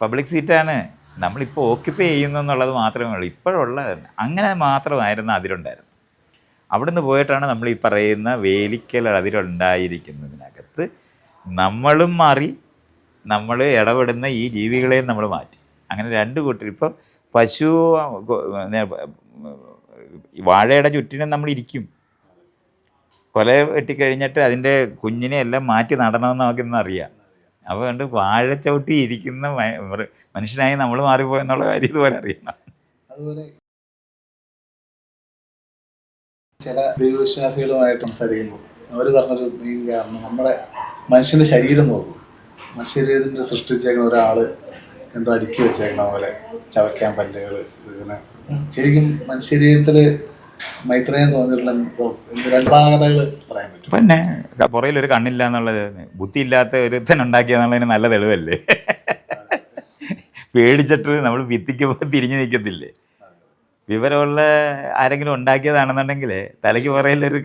പബ്ലിക് സീറ്റാണ്. നമ്മളിപ്പോൾ ഓക്യുപ്പൈ ചെയ്യുന്നു എന്നുള്ളത് മാത്രമേ ഉള്ളൂ ഇപ്പോഴുള്ള. അങ്ങനെ മാത്രമായിരുന്നു അതിലുണ്ടായിരുന്നു. അവിടുന്ന് പോയിട്ടാണ് നമ്മൾ ഈ പറയുന്ന വേലിക്കൽ അതിലുണ്ടായിരിക്കുന്നതിനകത്ത് നമ്മളും മാറി, നമ്മൾ ഇടപെടുന്ന ഈ ജീവികളെയും നമ്മൾ മാറ്റി. അങ്ങനെ രണ്ട് കൂട്ടർ. ഇപ്പോൾ പശു വാഴയുടെ ചുറ്റിനും നമ്മളിരിക്കും. കൊല വെട്ടിക്കഴിഞ്ഞിട്ട് അതിൻ്റെ കുഞ്ഞിനെ എല്ലാം മാറ്റി നടണമെന്ന് നമുക്കിന്ന് അറിയാം. അപ്പോൾ കണ്ട് വാഴച്ചവിട്ടി ഇരിക്കുന്ന മനുഷ്യനായി നമ്മൾ മാറിപ്പോയെന്നുള്ള കാര്യം ഇതുപോലെ അറിയണം. അതുപോലെ ചില ദൈവവിശ്വാസികളുമായിട്ട് സംസാരിക്കുമ്പോൾ അവർ പറഞ്ഞൊരു മെയിൻ കാരണം, നമ്മുടെ മനുഷ്യൻ്റെ ശരീരം നോക്കും. മനുഷ്യശരീരത്തിൻ്റെ സൃഷ്ടിച്ചേക്കുന്ന ഒരാൾ എന്തോ അടുക്കി വെച്ചേക്കുന്ന പോലെ ചവയ്ക്കാൻ പല്ലുകൾ. ഇതിന് ശരിക്കും മനുഷ്യശരീരത്തിൽ മൈത്രേയം തോന്നിയിട്ടുള്ള നിരൽപാകതകൾ പറയാൻ പറ്റും. പിന്നെ പുറയിലൊരു കണ്ണില്ല എന്നുള്ളത് ബുദ്ധിയില്ലാത്ത ഒരുത്തൻ ഉണ്ടാക്കിയെന്നുള്ളതിന് നല്ല തെളിവല്ലേ? പേടിച്ചിട്ട് നമ്മൾ ഭിത്തിക്കുമ്പോൾ തിരിഞ്ഞു നിൽക്കത്തില്ലേ? വിവരമുള്ള ആരെങ്കിലും ഉണ്ടാക്കിയതാണെന്നുണ്ടെങ്കിൽ തലയ്ക്ക് പുറയിലൊരു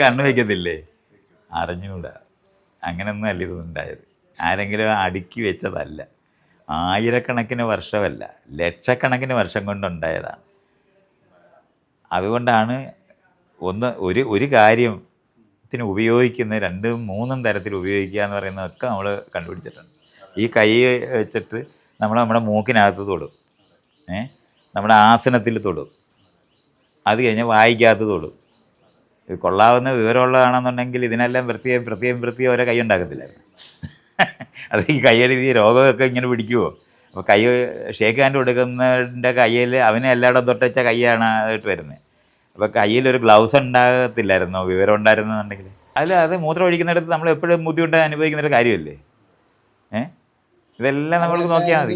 കണ്ണ് വയ്ക്കത്തില്ലേ? അറിഞ്ഞുകൂടാ. അങ്ങനെയൊന്നും അല്ല ഇതുണ്ടായത്. ആരെങ്കിലും അടുക്കി വെച്ചതല്ല. ആയിരക്കണക്കിന് വർഷമല്ല, ലക്ഷക്കണക്കിന് വർഷം കൊണ്ടുണ്ടായതാണ്. അതുകൊണ്ടാണ് ഒരു കാര്യത്തിന് ഉപയോഗിക്കുന്ന 2ഉം 3ഉം തരത്തിൽ ഉപയോഗിക്കുക എന്ന് പറയുന്നതൊക്കെ നമ്മൾ കണ്ടുപിടിച്ചിട്ടുണ്ട്. ഈ കൈ വെച്ചിട്ട് നമ്മൾ നമ്മുടെ മൂക്കിനകത്ത് തൊടും, നമ്മുടെ ആസനത്തിൽ തൊടും, അത് കഴിഞ്ഞ് വായിക്കകത്ത് തൊടും. ഇത് കൊള്ളാവുന്ന വിവരമുള്ളതാണെന്നുണ്ടെങ്കിൽ ഇതിനെല്ലാം പ്രത്യേകം ഓരോ കൈ ഉണ്ടാക്കത്തില്ലായിരുന്നു. അത് ഈ കൈയടി രോഗമൊക്കെ ഇങ്ങനെ പിടിക്കുമോ? അപ്പോൾ കൈ ഷേക്ക് ഹാൻഡ് കൊടുക്കുന്നതിൻ്റെ കയ്യിൽ അവനെ എല്ലായിടം തൊട്ടച്ച കൈയാണ് ആയിട്ട് വരുന്നത്. അപ്പോൾ കയ്യിലൊരു ഗ്ലൗസ് ഉണ്ടാകത്തില്ലായിരുന്നോ വിവരം ഉണ്ടായിരുന്നെന്നുണ്ടെങ്കിൽ? അത് മൂത്രം ഒഴിക്കുന്നിടത്ത് നമ്മൾ എപ്പോഴും ബുദ്ധിമുട്ട് അനുഭവിക്കുന്നൊരു കാര്യമല്ലേ? ഇതെല്ലാം നമ്മൾ നോക്കിയാൽ മതി.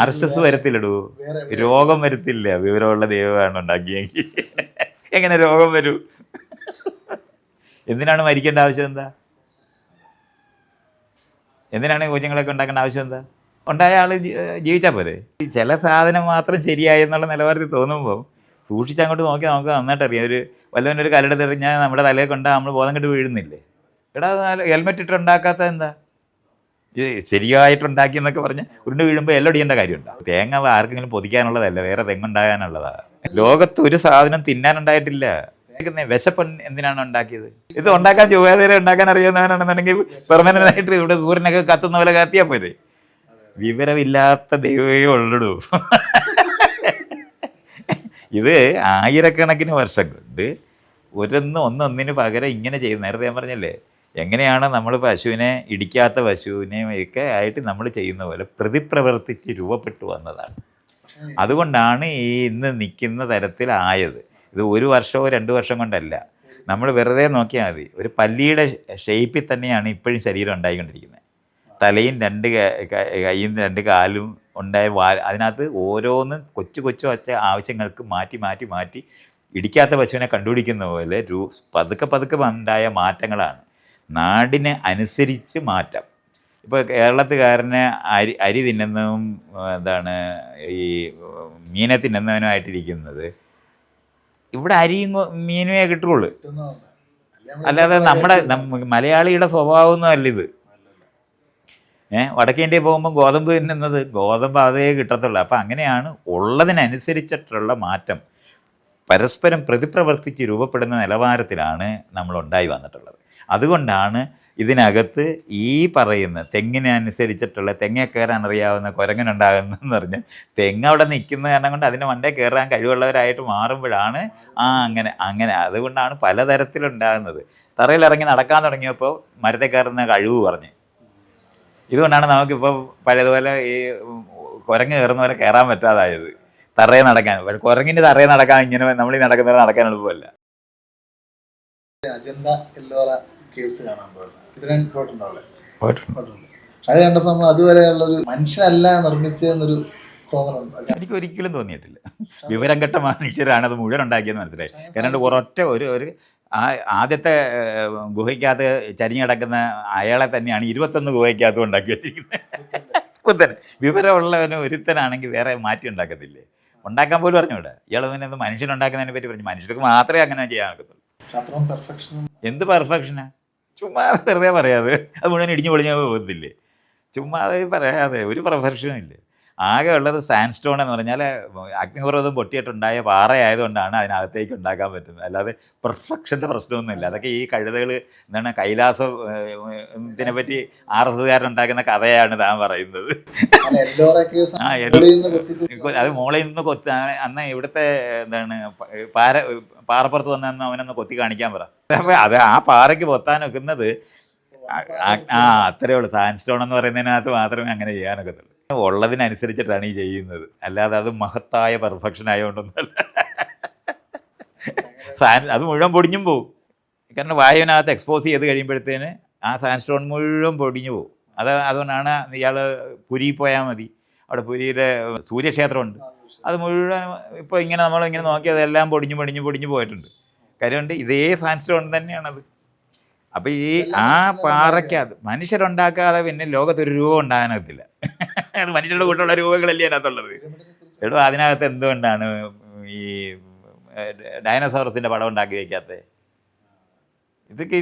ആർഎസ്എസ് വരത്തില്ലടൂ, രോഗം വരത്തില്ല. വിവരമുള്ള ദൈവമാണ് ഉണ്ടാക്കിയെങ്കിൽ എങ്ങനെ രോഗം വരൂ? എന്തിനാണ് മരിക്കേണ്ട ആവശ്യം എന്താ? എന്തിനാണ് കുഞ്ഞുങ്ങളൊക്കെ ഉണ്ടാക്കേണ്ട ആവശ്യം എന്താ? ഉണ്ടായ ആൾ ജീവിച്ചാൽ പോരെ. ചില സാധനം മാത്രം ശരിയായി എന്നുള്ള നിലവാരത്തിൽ തോന്നുമ്പോൾ സൂക്ഷിച്ചങ്ങോട്ട് നോക്കിയാൽ നമുക്ക് നന്നായിട്ട് അറിയാം. വല്ലവനൊരു കല്ലെടുത്ത് എറിഞ്ഞാൽ നമ്മുടെ തലയിൽ കൊണ്ടാൽ നമ്മൾ ബോധം കെട്ട് വീഴുന്നില്ലേ? എടാ ഹെൽമെറ്റ് ഇട്ട് ഉണ്ടാക്കാത്ത എന്താ? ഇത് ശരിയായിട്ടുണ്ടാക്കിയെന്നൊക്കെ പറഞ്ഞ് ഉരുണ്ട് വീഴുമ്പോൾ എല്ലാം ഒടിയേണ്ട കാര്യമുണ്ടോ? തേങ്ങ ആർക്കെങ്കിലും പൊതിക്കാനുള്ളതല്ല, വേറെ തെങ്ങുണ്ടാകാനുള്ളതാണ്. ലോകത്ത് ഒരു സാധനം തിന്നാനുണ്ടായിട്ടില്ല. വിശപ്പ് എന്തിനാണ് ഉണ്ടാക്കിയത്? ഇത് ഉണ്ടാക്കാൻ ചൊവ്വാതേരെ ഉണ്ടാക്കാൻ അറിയുന്നവനാണെന്നുണ്ടെങ്കിൽ പെർമനൻ്റായിട്ട് ഇവിടെ സൂര്യനൊക്കെ കത്തുന്ന പോലെ കത്തിയാൽ പോരെ. വിവരമില്ലാത്ത ദൈവമേ ഉള്ളൂ. ഇത് ആയിരക്കണക്കിന് വർഷം കൊണ്ട് ഒന്നൊന്നിന് പകരം ഇങ്ങനെ ചെയ്ത്. നേരത്തെ ഞാൻ പറഞ്ഞല്ലേ, എങ്ങനെയാണ് നമ്മൾ പശുവിനെ ഇടിക്കാത്ത പശുവിനെ ഒക്കെ ആയിട്ട് നമ്മൾ ചെയ്യുന്ന പോലെ പ്രതിപ്രവർത്തിച്ച് രൂപപ്പെട്ടു വന്നതാണ്. അതുകൊണ്ടാണ് ഈ ഇന്ന് നിൽക്കുന്ന തരത്തിലായത്. ഇത് 1 വർഷമോ 2 വർഷം കൊണ്ടല്ല. നമ്മൾ വെറുതെ നോക്കിയാൽ മതി. ഒരു പല്ലിയുടെ ഷേപ്പിൽ തന്നെയാണ് ഇപ്പോഴും ശരീരം ഉണ്ടായിക്കൊണ്ടിരിക്കുന്നത്. തലയും 2 കൈയും 2 കാലും ഉണ്ടായ അതിനകത്ത് ഓരോന്നും കൊച്ചു വച്ച ആവശ്യങ്ങൾക്ക് മാറ്റി ഇടിക്കാത്ത പശുവിനെ കണ്ടുപിടിക്കുന്ന പോലെ പതുക്കെ ഉണ്ടായ മാറ്റങ്ങളാണ്. നാടിന് അനുസരിച്ച് മാറ്റം. ഇപ്പോൾ കേരളത്തുകാരനെ അരി തിന്നുന്നതും ഈ മീനെ തിന്നുന്നവനുമായിട്ടിരിക്കുന്നത് ഇവിടെ അരിയും മീനുമേ കിട്ടുള്ളൂ. അല്ലാതെ നമ്മുടെ മലയാളിയുടെ സ്വഭാവമൊന്നും അല്ല ഇത്. വടക്കേ ഇന്ത്യയിൽ പോകുമ്പോൾ ഗോതമ്പ് തിന്നുന്നത് ഗോതമ്പ് അതേ കിട്ടത്തുള്ളൂ. അപ്പം അങ്ങനെയാണ് ഉള്ളതിനനുസരിച്ചിട്ടുള്ള മാറ്റം പരസ്പരം പ്രതിപ്രവർത്തിച്ച് രൂപപ്പെടുന്ന നിലവാരത്തിലാണ് നമ്മൾ ഉണ്ടായി വന്നിട്ടുള്ളത്. അതുകൊണ്ടാണ് ഇതിനകത്ത് ഈ പറയുന്ന തെങ്ങിനനുസരിച്ചിട്ടുള്ള തെങ്ങ കയറാൻ അറിയാവുന്ന കുരങ്ങനുണ്ടാകുന്നതെന്ന് പറഞ്ഞാൽ തെങ്ങ് അവിടെ നിൽക്കുന്ന കാരണം കൊണ്ട് അതിന് മണ്ടേ കയറാൻ കഴിവുള്ളവരായിട്ട് മാറുമ്പോഴാണ് അങ്ങനെ അതുകൊണ്ടാണ് പലതരത്തിലുണ്ടാകുന്നത്. തറയിലിറങ്ങി നടക്കാൻ തുടങ്ങിയപ്പോൾ മരത്തെ കയറുന്ന കഴിവ് പറഞ്ഞ്. ഇതുകൊണ്ടാണ് നമുക്കിപ്പോൾ പഴയതുപോലെ ഈ കുരങ്ങ് കയറുന്ന പോലെ കയറാൻ പറ്റാതായത്. തറയെ നടക്കാൻ കുരങ്ങിന് തറയെ നടക്കാൻ ഇങ്ങനെ നമ്മൾ ഈ നടക്കുന്നത് നടക്കാൻ എളുപ്പമല്ല. അജന്ത എല്ലോറ കേവ്സ് കാണാൻ പോയിട്ടുണ്ട്. ഇതിനെ പോയിട്ടുണ്ടോ? അത് കണ്ടപ്പോൾ നമ്മൾ അതുവരെയുള്ളൊരു മനുഷ്യനല്ല നിർമ്മിച്ചതെന്നൊരു തോന്നലുണ്ട്. എനിക്ക് ഒരിക്കലും തോന്നിയിട്ടില്ല. വിവരം കെട്ട മനുഷ്യരാണ് അത് മുഴുവൻ ഉണ്ടാക്കിയെന്ന് മനസ്സിലായി. കാരണം ഒരൊറ്റ ഒരു ഒരു ആദ്യത്തെ ഗുഹയ്ക്കകത്ത് ചരിഞ്ഞ് കിടക്കുന്ന അയാളെ തന്നെയാണ് 21 ഗുഹയ്ക്കകത്തും ഉണ്ടാക്കി വെച്ചിരിക്കുന്നത്. ബുദ്ധൻ വിവരമുള്ളവന് ഒരുത്തനാണെങ്കിൽ വേറെ മാറ്റി ഉണ്ടാക്കത്തില്ലേ? ഉണ്ടാക്കാൻ പോലും അറിഞ്ഞൂടെ. ഇയാൾ പിന്നെ മനുഷ്യനുണ്ടാക്കുന്നതിനെ പറ്റി പറഞ്ഞു. മനുഷ്യർക്ക് മാത്രമേ അങ്ങനെ ചെയ്യാൻ ഒക്കത്തുള്ളൂ. എന്ത് പെർഫെക്ഷനാ? ചുമ്മാ വെറുതെ പറയാതെ അത് മുഴുവൻ ഇടിഞ്ഞു പൊളിഞ്ഞ പോകത്തില്ലേ? ചുമ്മാ അത് പറയാതെ ഒരു പെർഫെക്ഷനും ഇല്ല. ആകെ ഉള്ളത് സാൻഡ് സ്റ്റോൺ എന്ന് പറഞ്ഞാൽ അഗ്നിപർവ്വതം പൊട്ടിയിട്ടുണ്ടായ പാറയായതുകൊണ്ടാണ് അതിനകത്തേക്ക് ഉണ്ടാക്കാൻ പറ്റുന്നത്. അല്ലാതെ പെർഫെക്ഷൻ്റെ പ്രശ്നമൊന്നുമില്ല. അതൊക്കെ ഈ കഴുതകൾ എന്താണ് കൈലാസം ഇതിനെ പറ്റി RSകാരുണ്ടാക്കുന്ന കഥയാണ് താൻ പറയുന്നത്. ആ അത് മോളിൽ നിന്ന് കൊത്തി അന്ന് ഇവിടുത്തെ എന്താണ് പാറപ്പുറത്ത് വന്നു അവനൊന്ന് കൊത്തി കാണിക്കാൻ പറ. അപ്പോൾ അത് ആ പാറയ്ക്ക് പൊത്താൻ വെക്കുന്നത് അത്രയേ ഉള്ളൂ. സാൻഡ് സ്റ്റോൺ എന്ന് പറയുന്നതിനകത്ത് മാത്രമേ അങ്ങനെ ചെയ്യാനൊക്കത്തുള്ളൂ. ഉള്ളതിനനുസരിച്ചിട്ടാണ് ഈ ചെയ്യുന്നത്, അല്ലാതെ അത് മഹത്തായ പെർഫെക്ഷൻ ആയതുകൊണ്ടൊന്നുമല്ല. അത് മുഴുവൻ പൊടിഞ്ഞും പോവും. കാരണം വായുവിനകത്ത് എക്സ്പോസ് ചെയ്ത് കഴിയുമ്പോഴത്തേന് ആ സാൻഡ് സ്റ്റോൺ മുഴുവൻ പൊടിഞ്ഞു പോകും. അതുകൊണ്ടാണ് ഇയാൾ പുരി പോയാൽ മതി. അവിടെ പുരിയിലെ സൂര്യക്ഷേത്രമുണ്ട്. അത് മുഴുവൻ ഇപ്പോൾ ഇങ്ങനെ നമ്മളിങ്ങനെ നോക്കി അതെല്ലാം പൊടിഞ്ഞു പോയിട്ടുണ്ട്. കാര്യമുണ്ട് ഇതേ സാൻഡ് സ്റ്റോൺ തന്നെയാണത്. അപ്പോൾ ഈ ആ പാറയ്ക്കകത്ത് മനുഷ്യരുണ്ടാക്കാതെ പിന്നെ ലോകത്തൊരു രൂപം ഉണ്ടാകാനത്തില്ല. മനുഷ്യരുടെ കൂട്ടുള്ള രൂപങ്ങളല്ലേ അതിനകത്തുള്ളത്. എടോ അതിനകത്ത് എന്തുകൊണ്ടാണ് ഈ ഡൈനോസോറസിൻ്റെ പടം ഉണ്ടാക്കി വയ്ക്കാത്തത്? ഇതൊക്കെ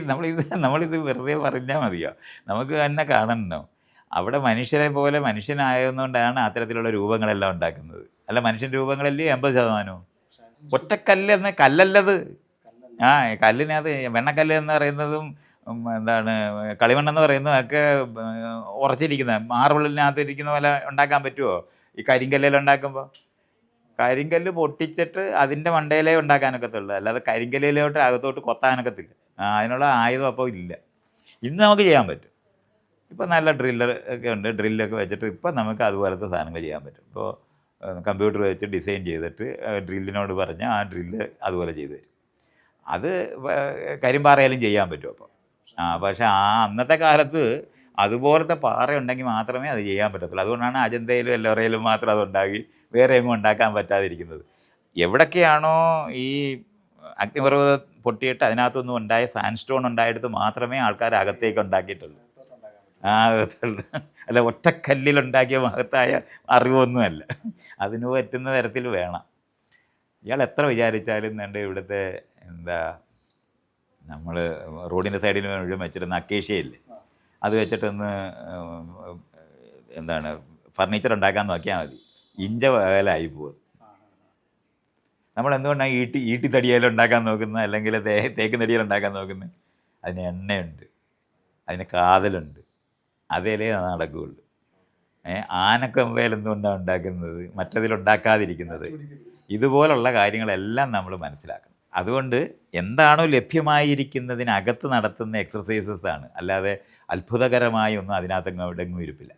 നമ്മളിത് വെറുതെ പറഞ്ഞാൽ മതിയോ? നമുക്ക് തന്നെ കാണണോ? അവിടെ മനുഷ്യരെ പോലെ മനുഷ്യനായതുകൊണ്ടാണ് അത്തരത്തിലുള്ള രൂപങ്ങളെല്ലാം ഉണ്ടാക്കുന്നത്. അല്ല മനുഷ്യൻ രൂപങ്ങളല്ലേ 80%. ഒറ്റക്കല്ലെന്ന് കല്ലല്ലത്. കല്ലിനകത്ത് വെണ്ണക്കല്ല് എന്ന് പറയുന്നതും എന്താണ് കളിമണ്ണെന്ന് പറയുന്നതൊക്കെ ഉറച്ചിരിക്കുന്ന മാർബിളിനകത്ത് ഇരിക്കുന്ന പോലെ ഉണ്ടാക്കാൻ പറ്റുമോ? ഈ കരിങ്കല്ലെല്ലാം ഉണ്ടാക്കുമ്പോൾ കരിങ്കല്ല് പൊട്ടിച്ചിട്ട് അതിൻ്റെ മണ്ടയിലേ ഉണ്ടാക്കാനൊക്കത്തുള്ളൂ. അല്ലാതെ കരിങ്കല്ലിലോട്ട് അകത്തോട്ട് കൊത്താനൊക്കത്തില്ല. അതിനുള്ള ആയുധം അപ്പോൾ ഇല്ല. ഇന്ന് നമുക്ക് ചെയ്യാൻ പറ്റും. ഇപ്പോൾ നല്ല ഡ്രില്ലർ ഒക്കെ ഉണ്ട്. ഡ്രില്ലൊക്കെ വെച്ചിട്ട് ഇപ്പം നമുക്ക് അതുപോലത്തെ സാധനങ്ങൾ ചെയ്യാൻ പറ്റും. ഇപ്പോൾ കമ്പ്യൂട്ടർ വെച്ച് ഡിസൈൻ ചെയ്തിട്ട് ഡ്രില്ലിനോട് പറഞ്ഞാൽ ആ ഡ്രില്ല് അതുപോലെ ചെയ്തു തരും. അത് കരിമ്പാറയിലും ചെയ്യാൻ പറ്റും. അപ്പോൾ പക്ഷേ അന്നത്തെ കാലത്ത് അതുപോലത്തെ പാറ ഉണ്ടെങ്കിൽ മാത്രമേ അത് ചെയ്യാൻ പറ്റത്തുള്ളൂ. അതുകൊണ്ടാണ് അജന്തയിലും എല്ലോറയിലും മാത്രം അതുണ്ടാക്കി വേറെ എങ്ങും ഉണ്ടാക്കാൻ പറ്റാതിരിക്കുന്നത്. എവിടൊക്കെയാണോ ഈ അഗ്നിപർവ്വതം പൊട്ടിയിട്ട് അതിനകത്തൊന്നും ഉണ്ടായ സാൻഡ് സ്റ്റോൺ ഉണ്ടായിട്ട് മാത്രമേ ആൾക്കാർ അകത്തേക്ക് ഉണ്ടാക്കിയിട്ടുള്ളൂ. അകത്തുള്ളൂ. അല്ല ഒറ്റക്കല്ലിലുണ്ടാക്കിയ മഹത്തായ അറിവൊന്നുമല്ല. അതിന് പറ്റുന്ന തരത്തിൽ വേണം. ഇയാൾ എത്ര വിചാരിച്ചാലും എൻ്റെ ഇവിടുത്തെ നമ്മൾ റോഡിൻ്റെ സൈഡിൽ മുഴുവൻ വെച്ചിരുന്ന അക്കേഷ്യയില്ലേ, അത് വെച്ചിട്ടൊന്ന് ഫർണിച്ചർ ഉണ്ടാക്കാൻ നോക്കിയാൽ മതി. ഇഞ്ച വേലായി പോകും. നമ്മളെന്തുകൊണ്ടാണ് ഈട്ടിത്തടിയേലും ഉണ്ടാക്കാൻ നോക്കുന്നത്, അല്ലെങ്കിൽ തേക്ക് തടിയിൽ ഉണ്ടാക്കാൻ നോക്കുന്നത്? അതിന് എണ്ണയുണ്ട്, അതിന് കാതലുണ്ട്, അതേലേ നടക്കുകയുള്ളൂ. ആനക്കൊമ്പയിൽ എന്തുകൊണ്ടാണ് ഉണ്ടാക്കുന്നത്, മറ്റതിലുണ്ടാക്കാതിരിക്കുന്നത്? ഇതുപോലുള്ള കാര്യങ്ങളെല്ലാം നമ്മൾ മനസ്സിലാക്കണം. അതുകൊണ്ട് എന്താണോ ലഭ്യമായിരിക്കുന്നതിനകത്ത് നടത്തുന്ന എക്സർസൈസസ് ആണ്, അല്ലാതെ അത്ഭുതകരമായി ഒന്നും അതിനകത്ത് എവിടെങ്ങും ഇരിപ്പില്ല.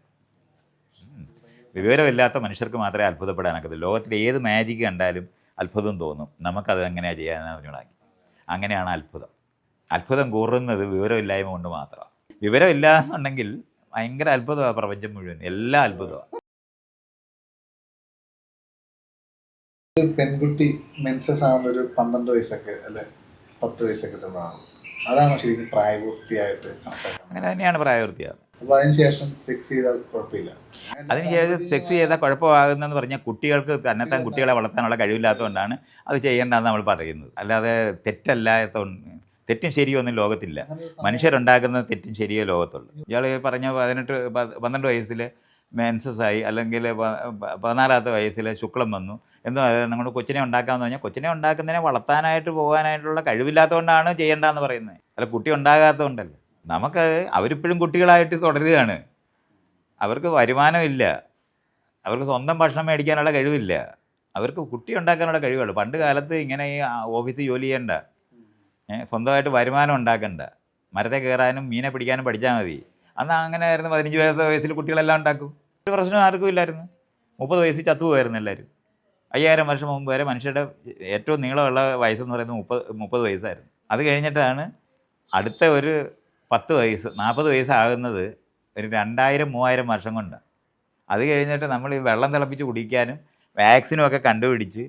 വിവരമില്ലാത്ത മനുഷ്യർക്ക് മാത്രമേ അത്ഭുതപ്പെടാനൊക്കത്തുള്ളൂ. ലോകത്തിൽ ഏത് മാജിക് കണ്ടാലും അത്ഭുതം തോന്നും. നമുക്കത് എങ്ങനെയാണ് ചെയ്യാനെന്ന് പറഞ്ഞുകൂടാക്കി. അങ്ങനെയാണ് അത്ഭുതം കൂറുന്നത് വിവരമില്ലായ്മ കൊണ്ട് മാത്രമാണ്. വിവരമില്ല എന്നുണ്ടെങ്കിൽ ഭയങ്കര അത്ഭുതമാണ് പ്രപഞ്ചം മുഴുവൻ, എല്ലാം അത്ഭുതമാണ്. പെൺകുട്ടി മെൻസസ് ആവുന്ന ഒരു 12 വയസ്സൊക്കെ അല്ലെ 10 വയസ്സൊക്കെ തന്നെയാണ്. അതാണ് ശരിക്കും പ്രായപൂർത്തിയായിട്ട്. അങ്ങനെ തന്നെയാണ് പ്രായപൂർത്തിയാകുന്നത്. അപ്പോൾ അതിനുശേഷം സെക്സ് ചെയ്താൽ കുഴപ്പമില്ല. അതിനുശേഷം സെക്സ് ചെയ്താൽ കുഴപ്പമാകുന്നതെന്ന് പറഞ്ഞാൽ കുട്ടികൾക്ക് തന്നെത്താൻ കുട്ടികളെ വളർത്താനുള്ള കഴിവില്ലാത്തതുകൊണ്ടാണ് അത് ചെയ്യേണ്ടതെന്ന് നമ്മൾ പറയുന്നത്. അല്ലാതെ തെറ്റും ശരിയോ ഒന്നും ലോകത്തില്ല. മനുഷ്യരുണ്ടാക്കുന്ന തെറ്റും ശരിയോ ലോകത്തുള്ളൂ. ഇയാൾ പറഞ്ഞ 12 വയസ്സിൽ മെൻസസ്സായി, അല്ലെങ്കിൽ 14ാമത്തെ വയസ്സിൽ ശുക്ലം വന്നു എന്ന് നമ്മുടെ കൊച്ചിനെ ഉണ്ടാക്കാമെന്ന് പറഞ്ഞാൽ കൊച്ചിനെ ഉണ്ടാക്കുന്നതിനെ വളർത്താനായിട്ട് പോകാനായിട്ടുള്ള കഴിവില്ലാത്തതുകൊണ്ടാണ് ചെയ്യേണ്ടതെന്ന് പറയുന്നത്. അല്ല കുട്ടി ഉണ്ടാകാത്തതുകൊണ്ടല്ല. നമുക്കത് അവരിപ്പോഴും കുട്ടികളായിട്ട് തുടരുകയാണ്. അവർക്ക് വരുമാനമില്ല, അവർക്ക് സ്വന്തം ഭക്ഷണം മേടിക്കാനുള്ള കഴിവില്ല, അവർക്ക് കുട്ടി ഉണ്ടാക്കാനുള്ള കഴിവുള്ളൂ. പണ്ട് കാലത്ത് ഇങ്ങനെ ഈ ഓഫീസിൽ ജോലി ചെയ്യണ്ട, സ്വന്തമായിട്ട് വരുമാനം ഉണ്ടാക്കണ്ട, മരത്തെ കയറാനും മീനെ പിടിക്കാനും പഠിച്ചാൽ മതി. അന്ന് അങ്ങനെ ആയിരുന്നു. 15 വയസ്സിൽ കുട്ടികളെല്ലാം ഉണ്ടാക്കും. ഒരു പ്രശ്നം ആർക്കും ഇല്ലായിരുന്നു. 30 വയസ്സിൽ ചത്തുപോയായിരുന്നു എല്ലാവരും. 5000 വർഷം മുമ്പ് വരെ മനുഷ്യരുടെ ഏറ്റവും നീളമുള്ള വയസ്സെന്ന് പറയുന്നത് 30 വയസ്സായിരുന്നു. അത് കഴിഞ്ഞിട്ടാണ് അടുത്ത ഒരു 10 വയസ്സ് 40 വയസ്സാകുന്നത് ഒരു 2000-3000 വർഷം കൊണ്ടാണ്. അത് കഴിഞ്ഞിട്ട് നമ്മൾ ഈ വെള്ളം തിളപ്പിച്ച് കുടിക്കാനും വാക്സിനും ഒക്കെ കണ്ടുപിടിച്ച്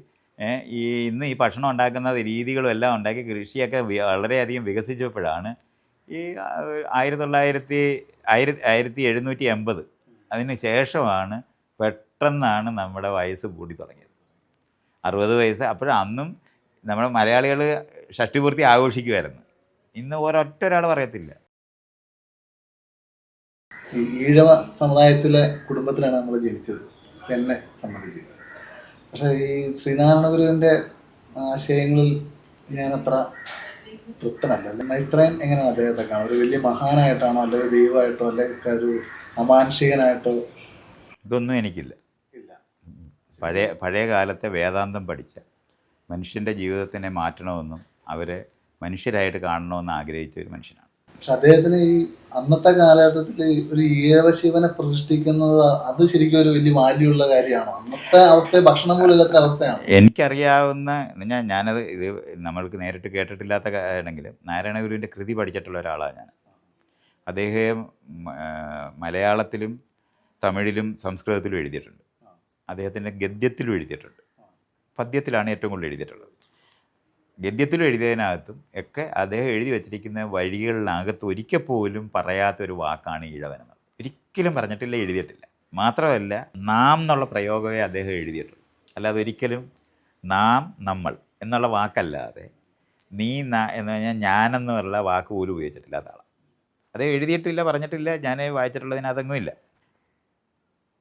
ഇന്ന് ഈ ഭക്ഷണം ഉണ്ടാക്കുന്ന രീതികളും എല്ലാം ഉണ്ടാക്കി കൃഷിയൊക്കെ വളരെയധികം വികസിച്ചപ്പോഴാണ് ഈ 1780 അതിന് ശേഷമാണ് പെട്ടെന്നാണ് നമ്മുടെ വയസ്സ് കൂടി തുടങ്ങിയത്. 60 വയസ്സ്. അപ്പോഴന്നും നമ്മുടെ മലയാളികൾ ഷഷ്ടിപൂർത്തി ആഘോഷിക്കുമായിരുന്നു. ഇന്ന് ഒരൊറ്റ പറയത്തില്ല. ഈ ഈഴവ സമുദായത്തിലെ കുടുംബത്തിലാണ് നമ്മൾ ജനിച്ചത് എന്നെ സംബന്ധിച്ച്. പക്ഷേ ഈ ശ്രീനാരായണ ഗുരുവിൻ്റെ ആശയങ്ങളിൽ ഞാനത്ര തൃപ്തനല്ല. മൈത്രേയൻ എങ്ങനെയാണ് അദ്ദേഹത്തെ കാണുന്നത്? ഒരു വലിയ മഹാനായിട്ടാണോ, അല്ലെങ്കിൽ ദൈവമായിട്ടോ, അല്ലെങ്കിൽ ഒരു അമാനുഷികനായിട്ടോ? ഇതൊന്നും എനിക്കില്ല. ഇല്ല. പഴയ കാലത്തെ വേദാന്തം പഠിച്ച മനുഷ്യൻ്റെ ജീവിതത്തിനെ മാറ്റണമെന്നും അവരെ മനുഷ്യരായിട്ട് കാണണമെന്ന് ആഗ്രഹിച്ച ഒരു മനുഷ്യനാണ്. പക്ഷെ അദ്ദേഹത്തിന് ഈ അന്നത്തെ കാലഘട്ടത്തിൽ ഒരു ഈഴവ ശിവനെ പ്രതിഷ്ഠിക്കുന്നത് അത് ശരിക്കും ഒരു വലിയ വാല്യുള്ള കാര്യമാണോ? അന്നത്തെ അവസ്ഥ ഭക്ഷണം പോലും ഇല്ലാത്ത അവസ്ഥയാണ്. എനിക്കറിയാവുന്ന ഞാനത് ഇത് നമ്മൾക്ക് നേരിട്ട് കേട്ടിട്ടില്ലാത്ത ആണെങ്കിലും നാരായണ ഗുരുവിൻ്റെ കൃതി പഠിച്ചിട്ടുള്ള ഒരാളാണ് ഞാൻ. അദ്ദേഹം മലയാളത്തിലും തമിഴിലും സംസ്കൃതത്തിലും എഴുതിയിട്ടുണ്ട്. അദ്ദേഹത്തിൻ്റെ ഗദ്യത്തിലും എഴുതിയിട്ടുണ്ട്. പദ്യത്തിലാണ് ഏറ്റവും കൂടുതൽ എഴുതിയിട്ടുള്ളത്. ഗദ്യത്തിലും എഴുതിയതിനകത്തും ഒക്കെ അദ്ദേഹം എഴുതി വച്ചിരിക്കുന്ന വഴികളിനകത്ത് ഒരിക്കൽ പോലും പറയാത്തൊരു വാക്കാണ് ഈഴവനെന്നത്. ഒരിക്കലും പറഞ്ഞിട്ടില്ല, എഴുതിയിട്ടില്ല. മാത്രമല്ല നാം എന്നുള്ള പ്രയോഗമേ അദ്ദേഹം എഴുതിയിട്ടുള്ളൂ. അല്ലാതെ ഒരിക്കലും നാം, നമ്മൾ എന്നുള്ള വാക്കല്ലാതെ നീ എന്ന് പറഞ്ഞാൽ ഞാനെന്നുള്ള വാക്ക് പോലും ഉപയോഗിച്ചിട്ടില്ലാത്ത ആളാണ്. അത് എഴുതിയിട്ടില്ല, പറഞ്ഞിട്ടില്ല. ഞാൻ വായിച്ചിട്ടുള്ളതിനകത്തൊന്നും ഇല്ല.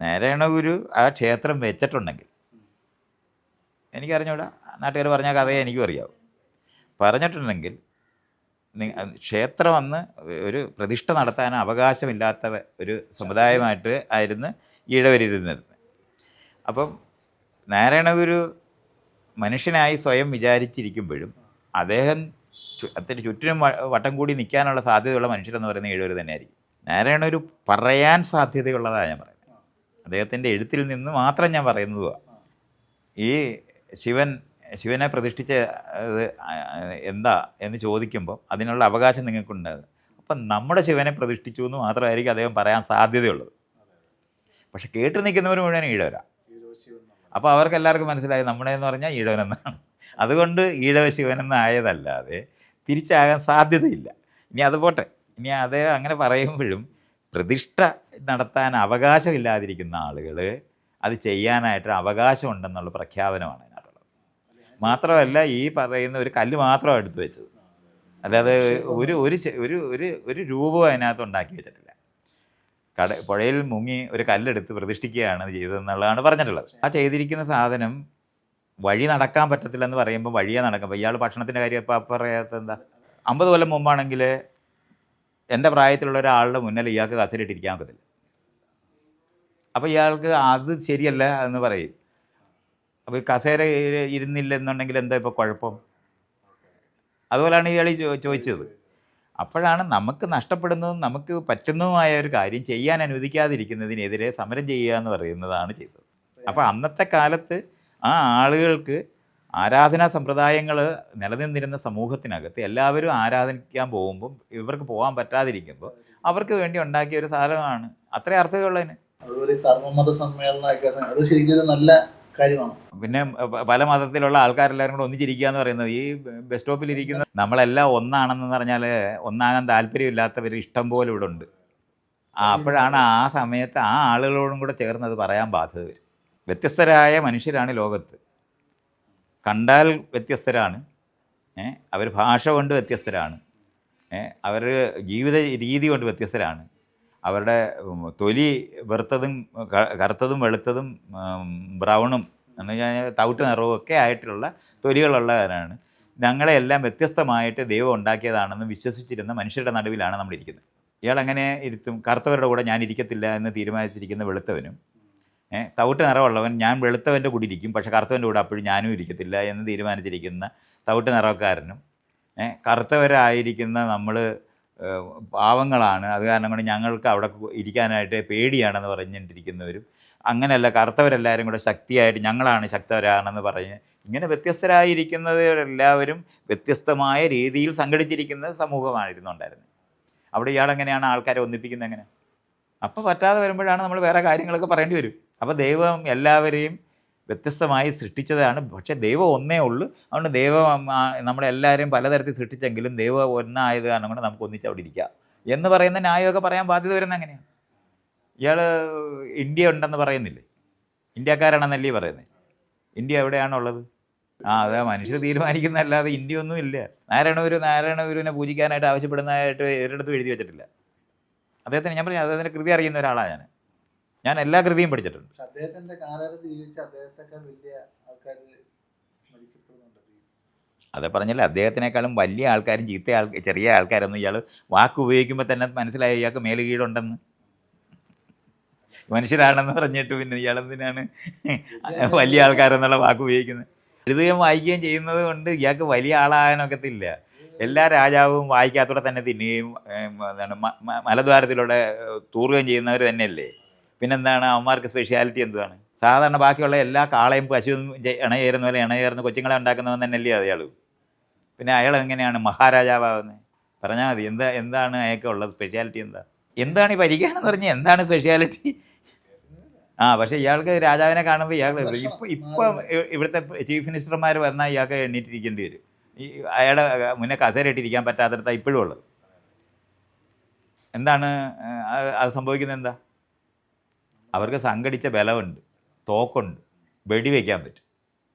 നാരായണ ഗുരു ആ ക്ഷേത്രം വെച്ചിട്ടുണ്ടെങ്കിൽ എനിക്കറിഞ്ഞൂടാ, നാട്ടുകാർ പറഞ്ഞ കഥയെ എനിക്കും അറിയാവും. പറഞ്ഞിട്ടുണ്ടെങ്കിൽ ക്ഷേത്രം വന്ന് ഒരു പ്രതിഷ്ഠ നടത്താൻ അവകാശമില്ലാത്ത ഒരു സമുദായമായിട്ട് ആയിരുന്നു ഈഴവരിരുന്നത്. അപ്പം നാരായണ ഗുരു മനുഷ്യനായി സ്വയം വിചാരിച്ചിരിക്കുമ്പോഴും അദ്ദേഹം അതിന് ചുറ്റിനും വട്ടം കൂടി നിൽക്കാനുള്ള സാധ്യതയുള്ള മനുഷ്യരെന്ന് പറയുന്ന ഈഴവർ തന്നെയായിരിക്കും. നാരായണ ഗുരു പറയാൻ സാധ്യതയുള്ളതാണ് ഞാൻ പറയുന്നത്. അദ്ദേഹത്തിൻ്റെ എഴുത്തിൽ നിന്ന് മാത്രം ഞാൻ പറയുന്നതുമാണ്. ഈ ശിവനെ പ്രതിഷ്ഠിച്ച എന്താ എന്ന് ചോദിക്കുമ്പോൾ അതിനുള്ള അവകാശം നിങ്ങൾക്കുണ്ടാകും. അപ്പം നമ്മുടെ ശിവനെ പ്രതിഷ്ഠിച്ചു എന്ന് മാത്രമായിരിക്കും അദ്ദേഹം പറയാൻ സാധ്യതയുള്ളത്. പക്ഷെ കേട്ട് നിൽക്കുന്നവർ മുഴുവൻ ഈഴവരാ. അപ്പോൾ അവർക്ക് എല്ലാവർക്കും മനസ്സിലായി നമ്മുടെയെന്ന് പറഞ്ഞാൽ ഈഴവനെന്നാണ്. അതുകൊണ്ട് ഈഴവ ശിവനെന്നായതല്ലാതെ തിരിച്ചാകാൻ സാധ്യതയില്ല. ഇനി അത് പോട്ടെ. ഇനി അദ്ദേഹം അങ്ങനെ പറയുമ്പോഴും പ്രതിഷ്ഠ നടത്താൻ അവകാശമില്ലാതിരിക്കുന്ന ആളുകൾ അത് ചെയ്യാനായിട്ട് അവകാശമുണ്ടെന്നുള്ള പ്രഖ്യാപനമാണ് അതിനകത്തുള്ളത്. മാത്രമല്ല ഈ പറയുന്ന ഒരു കല്ല് മാത്രമാണ് എടുത്തു വെച്ചത്, അല്ലാതെ ഒരു ഒരു ഒരു ഒരു രൂപവും അതിനകത്ത് ഉണ്ടാക്കി വെച്ചിട്ടില്ല. പുഴയിൽ മുങ്ങി ഒരു കല്ലെടുത്ത് പ്രതിഷ്ഠിക്കുകയാണ് ചെയ്തതെന്നുള്ളതാണ് പറഞ്ഞിട്ടുള്ളത്. ആ ചെയ്തിരിക്കുന്ന സാധനം വഴി നടക്കാൻ പറ്റത്തില്ലെന്ന് പറയുമ്പോൾ വഴിയെ നടക്കുമ്പോൾ ഇയാൾ ഭക്ഷണത്തിൻ്റെ കാര്യം ഇപ്പം പറയാത്ത എന്താ? 50 കൊല്ലം മുമ്പാണെങ്കിൽ എൻ്റെ പ്രായത്തിലുള്ള ഒരാളുടെ മുന്നിൽ ഇയാൾക്ക് കസേരയിട്ടിരിക്കാൻ ഒക്കത്തില്ല. അപ്പോൾ ഇയാൾക്ക് അത് ശരിയല്ല എന്ന് പറയും. അപ്പോൾ ഈ കസേര ഇരുന്നില്ല എന്നുണ്ടെങ്കിൽ എന്താ ഇപ്പോൾ കുഴപ്പം? അതുപോലെയാണ് ഇയാൾ ചോദിച്ചത്. അപ്പോഴാണ് നമുക്ക് നഷ്ടപ്പെടുന്നതും നമുക്ക് പറ്റുന്നതുമായ ഒരു കാര്യം ചെയ്യാൻ അനുവദിക്കാതിരിക്കുന്നതിനെതിരെ സമരം ചെയ്യുക എന്ന് പറയുന്നതാണ് ചെയ്തത്. അപ്പോൾ അന്നത്തെ കാലത്ത് ആ ആളുകൾക്ക് ആരാധനാ സമ്പ്രദായങ്ങൾ നിലനിന്നിരുന്ന സമൂഹത്തിനകത്ത് എല്ലാവരും ആരാധിക്കാൻ പോകുമ്പം ഇവർക്ക് പോകാൻ പറ്റാതിരിക്കുമ്പോൾ അവർക്ക് വേണ്ടി ഉണ്ടാക്കിയ ഒരു സാധനമാണ്. അത്രേ അർത്ഥമുള്ളതിന്. അതുപോലെ സർവ്വമത സമ്മേളനമൊക്കെ അത് ശരിക്കും ഒരു നല്ല കാര്യമാണ്. പിന്നെ പല മതത്തിലുള്ള ആൾക്കാരെല്ലാവരും കൂടെ ഒന്നിച്ചിരിക്കുക എന്ന് പറയുന്നത്, ഈ ബസ് സ്റ്റോപ്പിലിരിക്കുന്ന നമ്മളെല്ലാം ഒന്നാണെന്ന് പറഞ്ഞാൽ ഒന്നാകാൻ താല്പര്യമില്ലാത്തവർ ഇഷ്ടം പോലെ ഇവിടെ ഉണ്ട്. അപ്പോഴാണ് ആ സമയത്ത് ആ ആളുകളോടും കൂടെ ചേർന്നത് പറയാൻ ബാധ്യത വരും. വ്യത്യസ്തരായ മനുഷ്യരാണ് ലോകത്ത്. കണ്ടാൽ വ്യത്യസ്തരാണ്, അവർ ഭാഷ കൊണ്ട് വ്യത്യസ്തരാണ്, അവർ ജീവിത രീതി കൊണ്ട് വ്യത്യസ്തരാണ്, അവരുടെ തൊലി വെറുത്തതും കറുത്തതും വെളുത്തതും ബ്രൗണും എന്ന് കഴിഞ്ഞാൽ തവിട്ട് നിറവും ഒക്കെ ആയിട്ടുള്ള തൊലികളുള്ളവരാണ്. ഞങ്ങളെല്ലാം വ്യത്യസ്തമായിട്ട് ദൈവം ഉണ്ടാക്കിയതാണെന്ന് വിശ്വസിച്ചിരുന്ന മനുഷ്യരുടെ നടുവിലാണ് നമ്മളിരിക്കുന്നത്. ഇയാൾ അങ്ങനെ ഇരുത്തും? കറുത്തവരുടെ കൂടെ ഞാൻ ഇരിക്കത്തില്ല എന്ന് തീരുമാനിച്ചിരിക്കുന്ന വെളുത്തവനും, തവിട്ട് നിറമുള്ളവൻ ഞാൻ വെളുത്തവൻ്റെ കൂടെ ഇരിക്കും പക്ഷേ കറുത്തവൻ്റെ കൂടെ അപ്പോഴും ഞാനും ഇരിക്കത്തില്ല എന്ന് തീരുമാനിച്ചിരിക്കുന്ന തവിട്ട് നിറക്കാരനും, കറുത്തവരായിരിക്കുന്ന നമ്മൾ പാവങ്ങളാണ്, അത് കാരണം കൊണ്ട് ഞങ്ങൾക്ക് അവിടെ ഇരിക്കാനായിട്ട് പേടിയാണെന്ന് പറഞ്ഞിട്ടിരിക്കുന്നവരും, അങ്ങനെയല്ല കറുത്തവരെല്ലാവരും കൂടെ ശക്തിയായിട്ട് ഞങ്ങളാണ് ശക്തരാണെന്ന് പറഞ്ഞ് ഇങ്ങനെ വ്യത്യസ്തരായിരിക്കുന്നവരെല്ലാവരും വ്യത്യസ്തമായ രീതിയിൽ സംഘടിച്ചിരിക്കുന്ന സമൂഹമായിരുന്നു ഉണ്ടായിരുന്നത്. അവിടെ ഇയാളെങ്ങനെയാണ് ആൾക്കാരെ ഒന്നിപ്പിക്കുന്നത്? എങ്ങനെ? അപ്പോൾ പറ്റാതെ വരുമ്പോഴാണ് നമ്മൾ വേറെ കാര്യങ്ങളൊക്കെ പറയേണ്ടി വരും. അപ്പോൾ ദൈവം എല്ലാവരെയും വ്യത്യസ്തമായി സൃഷ്ടിച്ചതാണ്. പക്ഷേ ദൈവം ഒന്നേ ഉള്ളൂ. അതുകൊണ്ട് ദൈവം നമ്മളെല്ലാവരെയും പലതരത്തിൽ സൃഷ്ടിച്ചെങ്കിലും ദൈവം ഒന്നായത് കാരണം കൊണ്ട് നമുക്ക് ഒന്നിച്ച് അവിടെ ഇരിക്കാം എന്ന് പറയുന്ന ന്യായമൊക്കെ പറയാൻ ബാധ്യത വരുന്നത് അങ്ങനെയാണ്. ഇയാൾ ഇന്ത്യ ഉണ്ടെന്ന് പറയുന്നില്ലേ? ഇന്ത്യക്കാരാണെന്നല്ലേ പറയുന്നത്? ഇന്ത്യ എവിടെയാണുള്ളത്? അതെ, മനുഷ്യർ തീരുമാനിക്കുന്നതല്ലാതെ ഇന്ത്യ ഒന്നും ഇല്ല. നാരായണഗുരുവിനെ പൂജിക്കാനായിട്ട് ആവശ്യപ്പെടുന്നതായിട്ട് ഒരിടത്തും എഴുതി വെച്ചിട്ടില്ല. അദ്ദേഹത്തിന് ഞാൻ പറഞ്ഞു, അദ്ദേഹത്തിൻ്റെ കൃതി അറിയുന്ന ഒരാളാണ് ഞാൻ എല്ലാ കൃതിയും പഠിച്ചിട്ടുണ്ട്. പക്ഷെ അദ്ദേഹത്തിന്റെ കാലഘട്ടത്തിൽ ജീവിച്ച അദ്ദേഹത്തെക്കാൾ വലിയ ആൾക്കാർ സ്മരിക്കപ്പെടുന്നുണ്ട്. അതേ പറഞ്ഞില്ല, അദ്ദേഹത്തിനേക്കാളും വലിയ ആൾക്കാരും ചെറിയ ആൾക്കാരൊന്നും ഇയാൾ വാക്ക് ഉപയോഗിക്കുമ്പോൾ തന്നെ മനസ്സിലായി ഇയാൾക്ക് മേലുകീടുണ്ടെന്ന്. മനുഷ്യരാണെന്ന് പറഞ്ഞിട്ട് പിന്നെ ഇയാളെന്തിനാണ് വലിയ ആൾക്കാരെന്നുള്ള വാക്ക് ഉപയോഗിക്കുന്നത്? എഴുതുകയും വായിക്കുകയും ചെയ്യുന്നത് കൊണ്ട് ഇയാൾക്ക് വലിയ ആളാകാനൊക്കത്തില്ല. എല്ലാ രാജാവും വായിക്കാത്തൂടെ തന്നെ തിന്നുകയും എന്താണ് മലദ്വാരത്തിലൂടെ തൂറുകയും ചെയ്യുന്നവർ തന്നെയല്ലേ. പിന്നെന്താണ് അവന്മാർക്ക് സ്പെഷ്യാലിറ്റി എന്താണ്? സാധാരണ ബാക്കിയുള്ള എല്ലാ കാളയും പശുവും ഇണചേരുന്ന പോലെ ഇണചേർന്ന് കൊച്ചുങ്ങളെ ഉണ്ടാക്കുന്നവൻ തന്നെയല്ലേ അയാൾ. പിന്നെ അയാൾ എങ്ങനെയാണ് മഹാരാജാവാകുന്നത്? പറഞ്ഞാൽ മതി. എന്താണ് അയാൾക്ക് ഉള്ളത് സ്പെഷ്യാലിറ്റി? എന്താണ് ഈ പരിജ്ഞാനം എന്ന് പറഞ്ഞാൽ എന്താണ് സ്പെഷ്യാലിറ്റി? പക്ഷേ ഇയാൾക്ക് രാജാവിനെ കാണുമ്പോൾ ഇപ്പം ഇവിടുത്തെ ചീഫ് മിനിസ്റ്റർമാർ വന്നാൽ ഇയാൾക്ക് എണ്ണീറ്റിരിക്കേണ്ടി വരും. അയാളുടെ മുന്നേ കസേരയിട്ടിരിക്കാൻ പറ്റാത്തടത്താണ് ഇപ്പോഴും ഉള്ളത്. എന്താണ് അത് സംഭവിക്കുന്നത്? എന്താ? അവർക്ക് സംഘടിച്ച ബലമുണ്ട്, തോക്കുണ്ട്, വെടിവെക്കാൻ പറ്റും.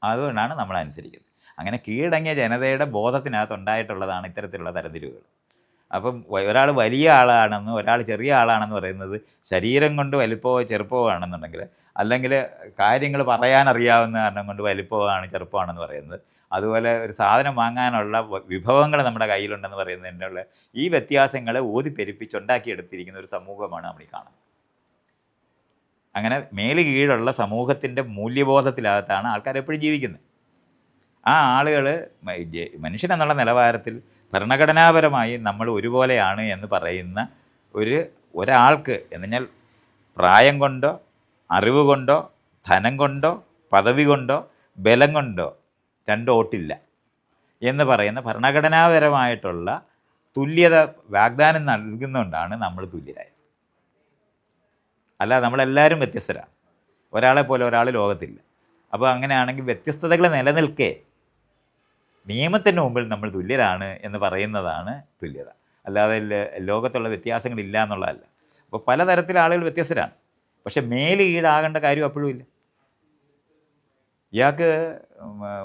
അതുകൊണ്ടാണ് നമ്മൾ അനുസരിക്കുന്നത്. അങ്ങനെ കീഴടങ്ങിയ ജനതയുടെ ബോധത്തിനകത്തുണ്ടായിട്ടുള്ളതാണ് ഇത്തരത്തിലുള്ള തരംതിരിവുകൾ. അപ്പം ഒരാൾ വലിയ ആളാണെന്ന് ഒരാൾ ചെറിയ ആളാണെന്ന് പറയുന്നത് ശരീരം കൊണ്ട് വലിപ്പമോ ചെറുപ്പമോ ആണെന്നുണ്ടെങ്കിൽ, അല്ലെങ്കിൽ കാര്യങ്ങൾ പറയാനറിയാവുന്ന കാരണം കൊണ്ട് വലിപ്പമാണ് ചെറുപ്പമാണെന്ന് പറയുന്നത്, അതുപോലെ ഒരു സാധനം വാങ്ങാനുള്ള വിഭവങ്ങൾ നമ്മുടെ കയ്യിലുണ്ടെന്ന് പറയുന്നതിനുള്ള ഈ വ്യത്യാസങ്ങളെ ഊതിപ്പെരുപ്പിച്ചുണ്ടാക്കിയെടുത്തിരിക്കുന്ന ഒരു സമൂഹമാണ് നമ്മൾ ഈ കാണുന്നത്. അങ്ങനെ മേല് കീഴുള്ള സമൂഹത്തിൻ്റെ മൂല്യബോധത്തിനകത്താണ് ആൾക്കാർ എപ്പോഴും ജീവിക്കുന്നത്. ആ ആളുകൾ മനുഷ്യനെന്നുള്ള നിലവാരത്തിൽ ഭരണഘടനാപരമായി നമ്മൾ ഒരുപോലെയാണ് എന്ന് പറയുന്ന ഒരാൾക്ക് എന്ന് പറഞ്ഞാൽ പ്രായം കൊണ്ടോ അറിവ് കൊണ്ടോ ധനം കൊണ്ടോ പദവി കൊണ്ടോ ബലം കൊണ്ടോ വോട്ടില്ല എന്ന് പറയുന്ന ഭരണഘടനാപരമായിട്ടുള്ള തുല്യത വാഗ്ദാനം നൽകുന്നതുകൊണ്ടാണ് നമ്മൾ തുല്യരായത്. അല്ലാതെ നമ്മളെല്ലാവരും വ്യത്യസ്തരാണ്. ഒരാളെ പോലെ ഒരാൾ ലോകത്തില്ല. അപ്പോൾ അങ്ങനെയാണെങ്കിൽ വ്യത്യസ്തതകൾ നിലനിൽക്കെ നിയമത്തിൻ്റെ മുമ്പിൽ നമ്മൾ തുല്യരാണ് എന്ന് പറയുന്നതാണ് തുല്യത. അല്ലാതെ ലോകത്തുള്ള വ്യത്യാസങ്ങളില്ല എന്നുള്ളതല്ല. അപ്പോൾ പലതരത്തിലെ ആളുകൾ വ്യത്യസ്തരാണ്. പക്ഷെ മേല് ഈടാകേണ്ട കാര്യം അപ്പോഴും ഇല്ല. ഇയാൾക്ക്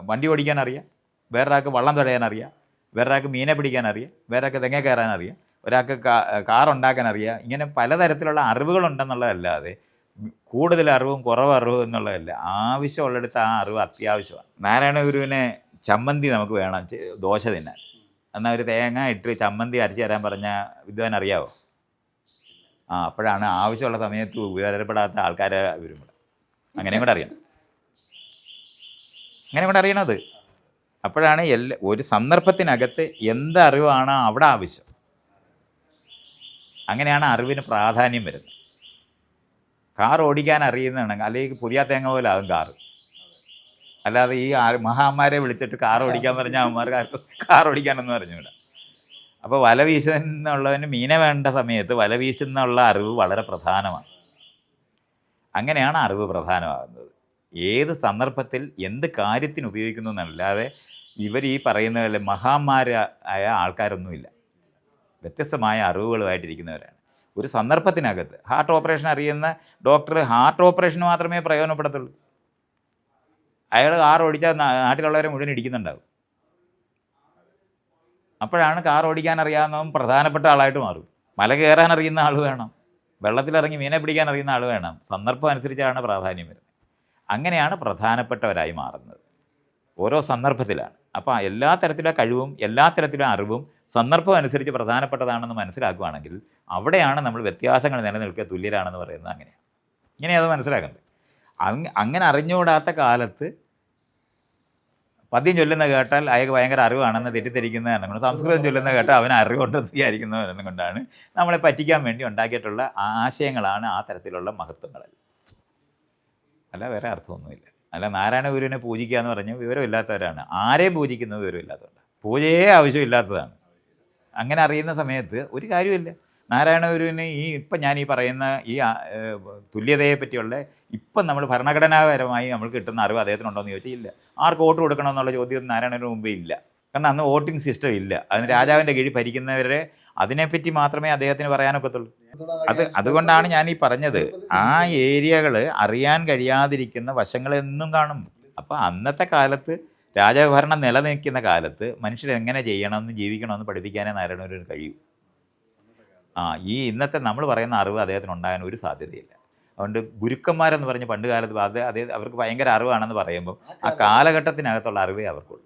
വണ്ടി ഓടിക്കാൻ അറിയാം, വേറൊരാൾക്ക് വള്ളം തടയാൻ അറിയാം, വേറൊരാൾക്ക് മീനെ പിടിക്കാൻ അറിയാം, വേറൊരാൾക്ക് തെങ്ങ കയറാൻ അറിയാം, ഒരാൾക്ക് കാറുണ്ടാക്കാൻ അറിയാം. ഇങ്ങനെ പലതരത്തിലുള്ള അറിവുകളുണ്ടെന്നുള്ളതല്ലാതെ കൂടുതൽ അറിവും കുറവ് അറിവും എന്നുള്ളതല്ല. ആവശ്യമുള്ളിടത്ത് ആ അറിവ് അത്യാവശ്യമാണ്. നാരായണഗുരുവിനെ ചമ്മന്തി നമുക്ക് വേണം ദോശ തിന്നാൻ. എന്നാൽ ഒരു തേങ്ങ ഇട്ട് ചമ്മന്തി അരച്ച് തരാൻ പറഞ്ഞാൽ വിദ്വാൻ അറിയാവോ? അപ്പോഴാണ് ആവശ്യമുള്ള സമയത്ത് ഉപകാരപ്പെടാത്ത ആൾക്കാർ വരുമ്പോൾ അങ്ങനെയും കൂടെ അറിയണം. അങ്ങനെ കൂടെ അറിയണത്. അപ്പോഴാണ് ഒരു സന്ദർഭത്തിനകത്ത് എന്തറിവാണ് അവിടെ ആവശ്യം. അങ്ങനെയാണ് അറിവിന് പ്രാധാന്യം വരുന്നത്. കാർ ഓടിക്കാൻ അറിയുന്നതാണെങ്കിൽ അല്ലെങ്കിൽ പുതിയ തേങ്ങ പോലെ ആകും കാറ്. അല്ലാതെ ഈ മഹാന്മാരെ വിളിച്ചിട്ട് കാർ ഓടിക്കാൻ പറഞ്ഞാൽ അവന്മാർക്ക് കാർ ഓടിക്കാനെന്ന് പറഞ്ഞുകൂടാ. അപ്പോൾ വല വീശുന്നുള്ളവന് മീനെ വേണ്ട സമയത്ത് വല വീശുന്നുള്ള അറിവ് വളരെ പ്രധാനമാണ്. അങ്ങനെയാണ് അറിവ് പ്രധാനമാകുന്നത്. ഏത് സന്ദർഭത്തിൽ എന്ത് കാര്യത്തിന് ഉപയോഗിക്കുന്നു എന്നല്ലാതെ ഇവർ ഈ പറയുന്ന പോലെ മഹാന്മാരായ ആൾക്കാരൊന്നുമില്ല. വ്യത്യസ്തമായ അറിവുകളുമായിട്ടിരിക്കുന്നവരാണ്. ഒരു സന്ദർഭത്തിനകത്ത് ഹാർട്ട് ഓപ്പറേഷൻ അറിയുന്ന ഡോക്ടർ ഹാർട്ട് ഓപ്പറേഷന് മാത്രമേ പ്രയോജനപ്പെടത്തുള്ളൂ. അയാൾ കാർ ഓടിച്ചാൽ നാട്ടിലുള്ളവരെ മുഴുവൻ ഇടിക്കുന്നുണ്ടാവും. അപ്പോഴാണ് കാർ ഓടിക്കാൻ അറിയാവുന്നതും പ്രധാനപ്പെട്ട ആളായിട്ട് മാറും. മല കയറാൻ അറിയുന്ന ആൾ വേണം, വെള്ളത്തിലിറങ്ങി മീനെ പിടിക്കാൻ അറിയുന്ന ആൾ വേണം. സന്ദർഭം അനുസരിച്ചാണ് പ്രാധാന്യം വരുന്നത്. അങ്ങനെയാണ് പ്രധാനപ്പെട്ടവരായി മാറുന്നത്. ഓരോ സന്ദർഭത്തിലാണ്. അപ്പോൾ എല്ലാ തരത്തിലുള്ള കഴിവും എല്ലാ തരത്തിലുള്ള അറിവും സന്ദർഭം അനുസരിച്ച് പ്രധാനപ്പെട്ടതാണെന്ന് മനസ്സിലാക്കുകയാണെങ്കിൽ അവിടെയാണ് നമ്മൾ വ്യത്യാസങ്ങൾ നിലനിൽക്കുക തുല്യരാണെന്ന് പറയുന്നത്. അങ്ങനെയാണ്. ഇങ്ങനെയത് മനസ്സിലാക്കേണ്ടത്. അങ്ങനെ അറിഞ്ഞുകൂടാത്ത കാലത്ത് പദ്യം ചൊല്ലുന്ന കേട്ടാൽ അയാൾക്ക് ഭയങ്കര അറിവാണെന്ന് തെറ്റിദ്ധരിക്കുന്ന കാരണം കൊണ്ട്, സംസ്കൃതം ചൊല്ലുന്ന കേട്ടാൽ അവന് അറിവുണ്ടെന്ന് വിചാരിക്കുന്ന കാരണം കൊണ്ടാണ് നമ്മളെ പറ്റിക്കാൻ വേണ്ടി ഉണ്ടാക്കിയിട്ടുള്ള ആശയങ്ങളാണ് ആ തരത്തിലുള്ള മഹത്വങ്ങളല്ല. അല്ല വേറെ അർത്ഥമൊന്നുമില്ല. അല്ല നാരായണഗുരുവിനെ പൂജിക്കുക എന്ന് പറഞ്ഞാൽ വിവരമില്ലാത്തവരാണ്. ആരെയും പൂജിക്കുന്നത് വിവരമില്ലാത്തതുകൊണ്ട് പൂജയെ ആവശ്യമില്ലാത്തതാണ്. അങ്ങനെ അറിയുന്ന സമയത്ത് ഒരു കാര്യമില്ല. നാരായണഗുരുവിന് ഇപ്പം ഞാൻ ഈ പറയുന്ന തുല്യതയെ പറ്റിയുള്ള ഇപ്പം നമ്മൾ ഭരണഘടനാപരമായി നമ്മൾ കിട്ടുന്ന അറിവ് അദ്ദേഹത്തിനുണ്ടോയെന്ന് ചോദിച്ചാൽ ഇല്ല. ആർക്ക് വോട്ട് കൊടുക്കണമെന്നുള്ള ചോദ്യം നാരായണഗുരു മുമ്പേ ഇല്ല. കാരണം അന്ന് വോട്ടിംഗ് സിസ്റ്റം ഇല്ല. അതിന് രാജാവിൻ്റെ കീഴിൽ ഭരിക്കുന്നവരെ അതിനെപ്പറ്റി മാത്രമേ അദ്ദേഹത്തിന് പറയാനൊക്കത്തുള്ളൂ. അതുകൊണ്ടാണ് ഞാൻ ഈ പറഞ്ഞത്, ആ ഏരിയകൾ അറിയാൻ കഴിയാതിരിക്കുന്ന വശങ്ങളെന്നും കാണും. അപ്പോൾ അന്നത്തെ കാലത്ത് രാജഭരണം നിലനിൽക്കുന്ന കാലത്ത് മനുഷ്യർ എങ്ങനെ ചെയ്യണമെന്ന് ജീവിക്കണമെന്ന് പഠിപ്പിക്കാനേ നാരായണഗുരുവിന് കഴിയൂ. ഈ ഇന്നത്തെ നമ്മൾ പറയുന്ന അറിവ് അദ്ദേഹത്തിന് ഉണ്ടാകാൻ ഒരു സാധ്യതയില്ല. അതുകൊണ്ട് ഗുരുക്കന്മാരെന്ന് പറഞ്ഞ് പണ്ട് കാലത്ത് അവർക്ക് ഭയങ്കര അറിവാണെന്ന് പറയുമ്പോൾ ആ കാലഘട്ടത്തിനകത്തുള്ള അറിവേ അവർക്കുള്ളൂ.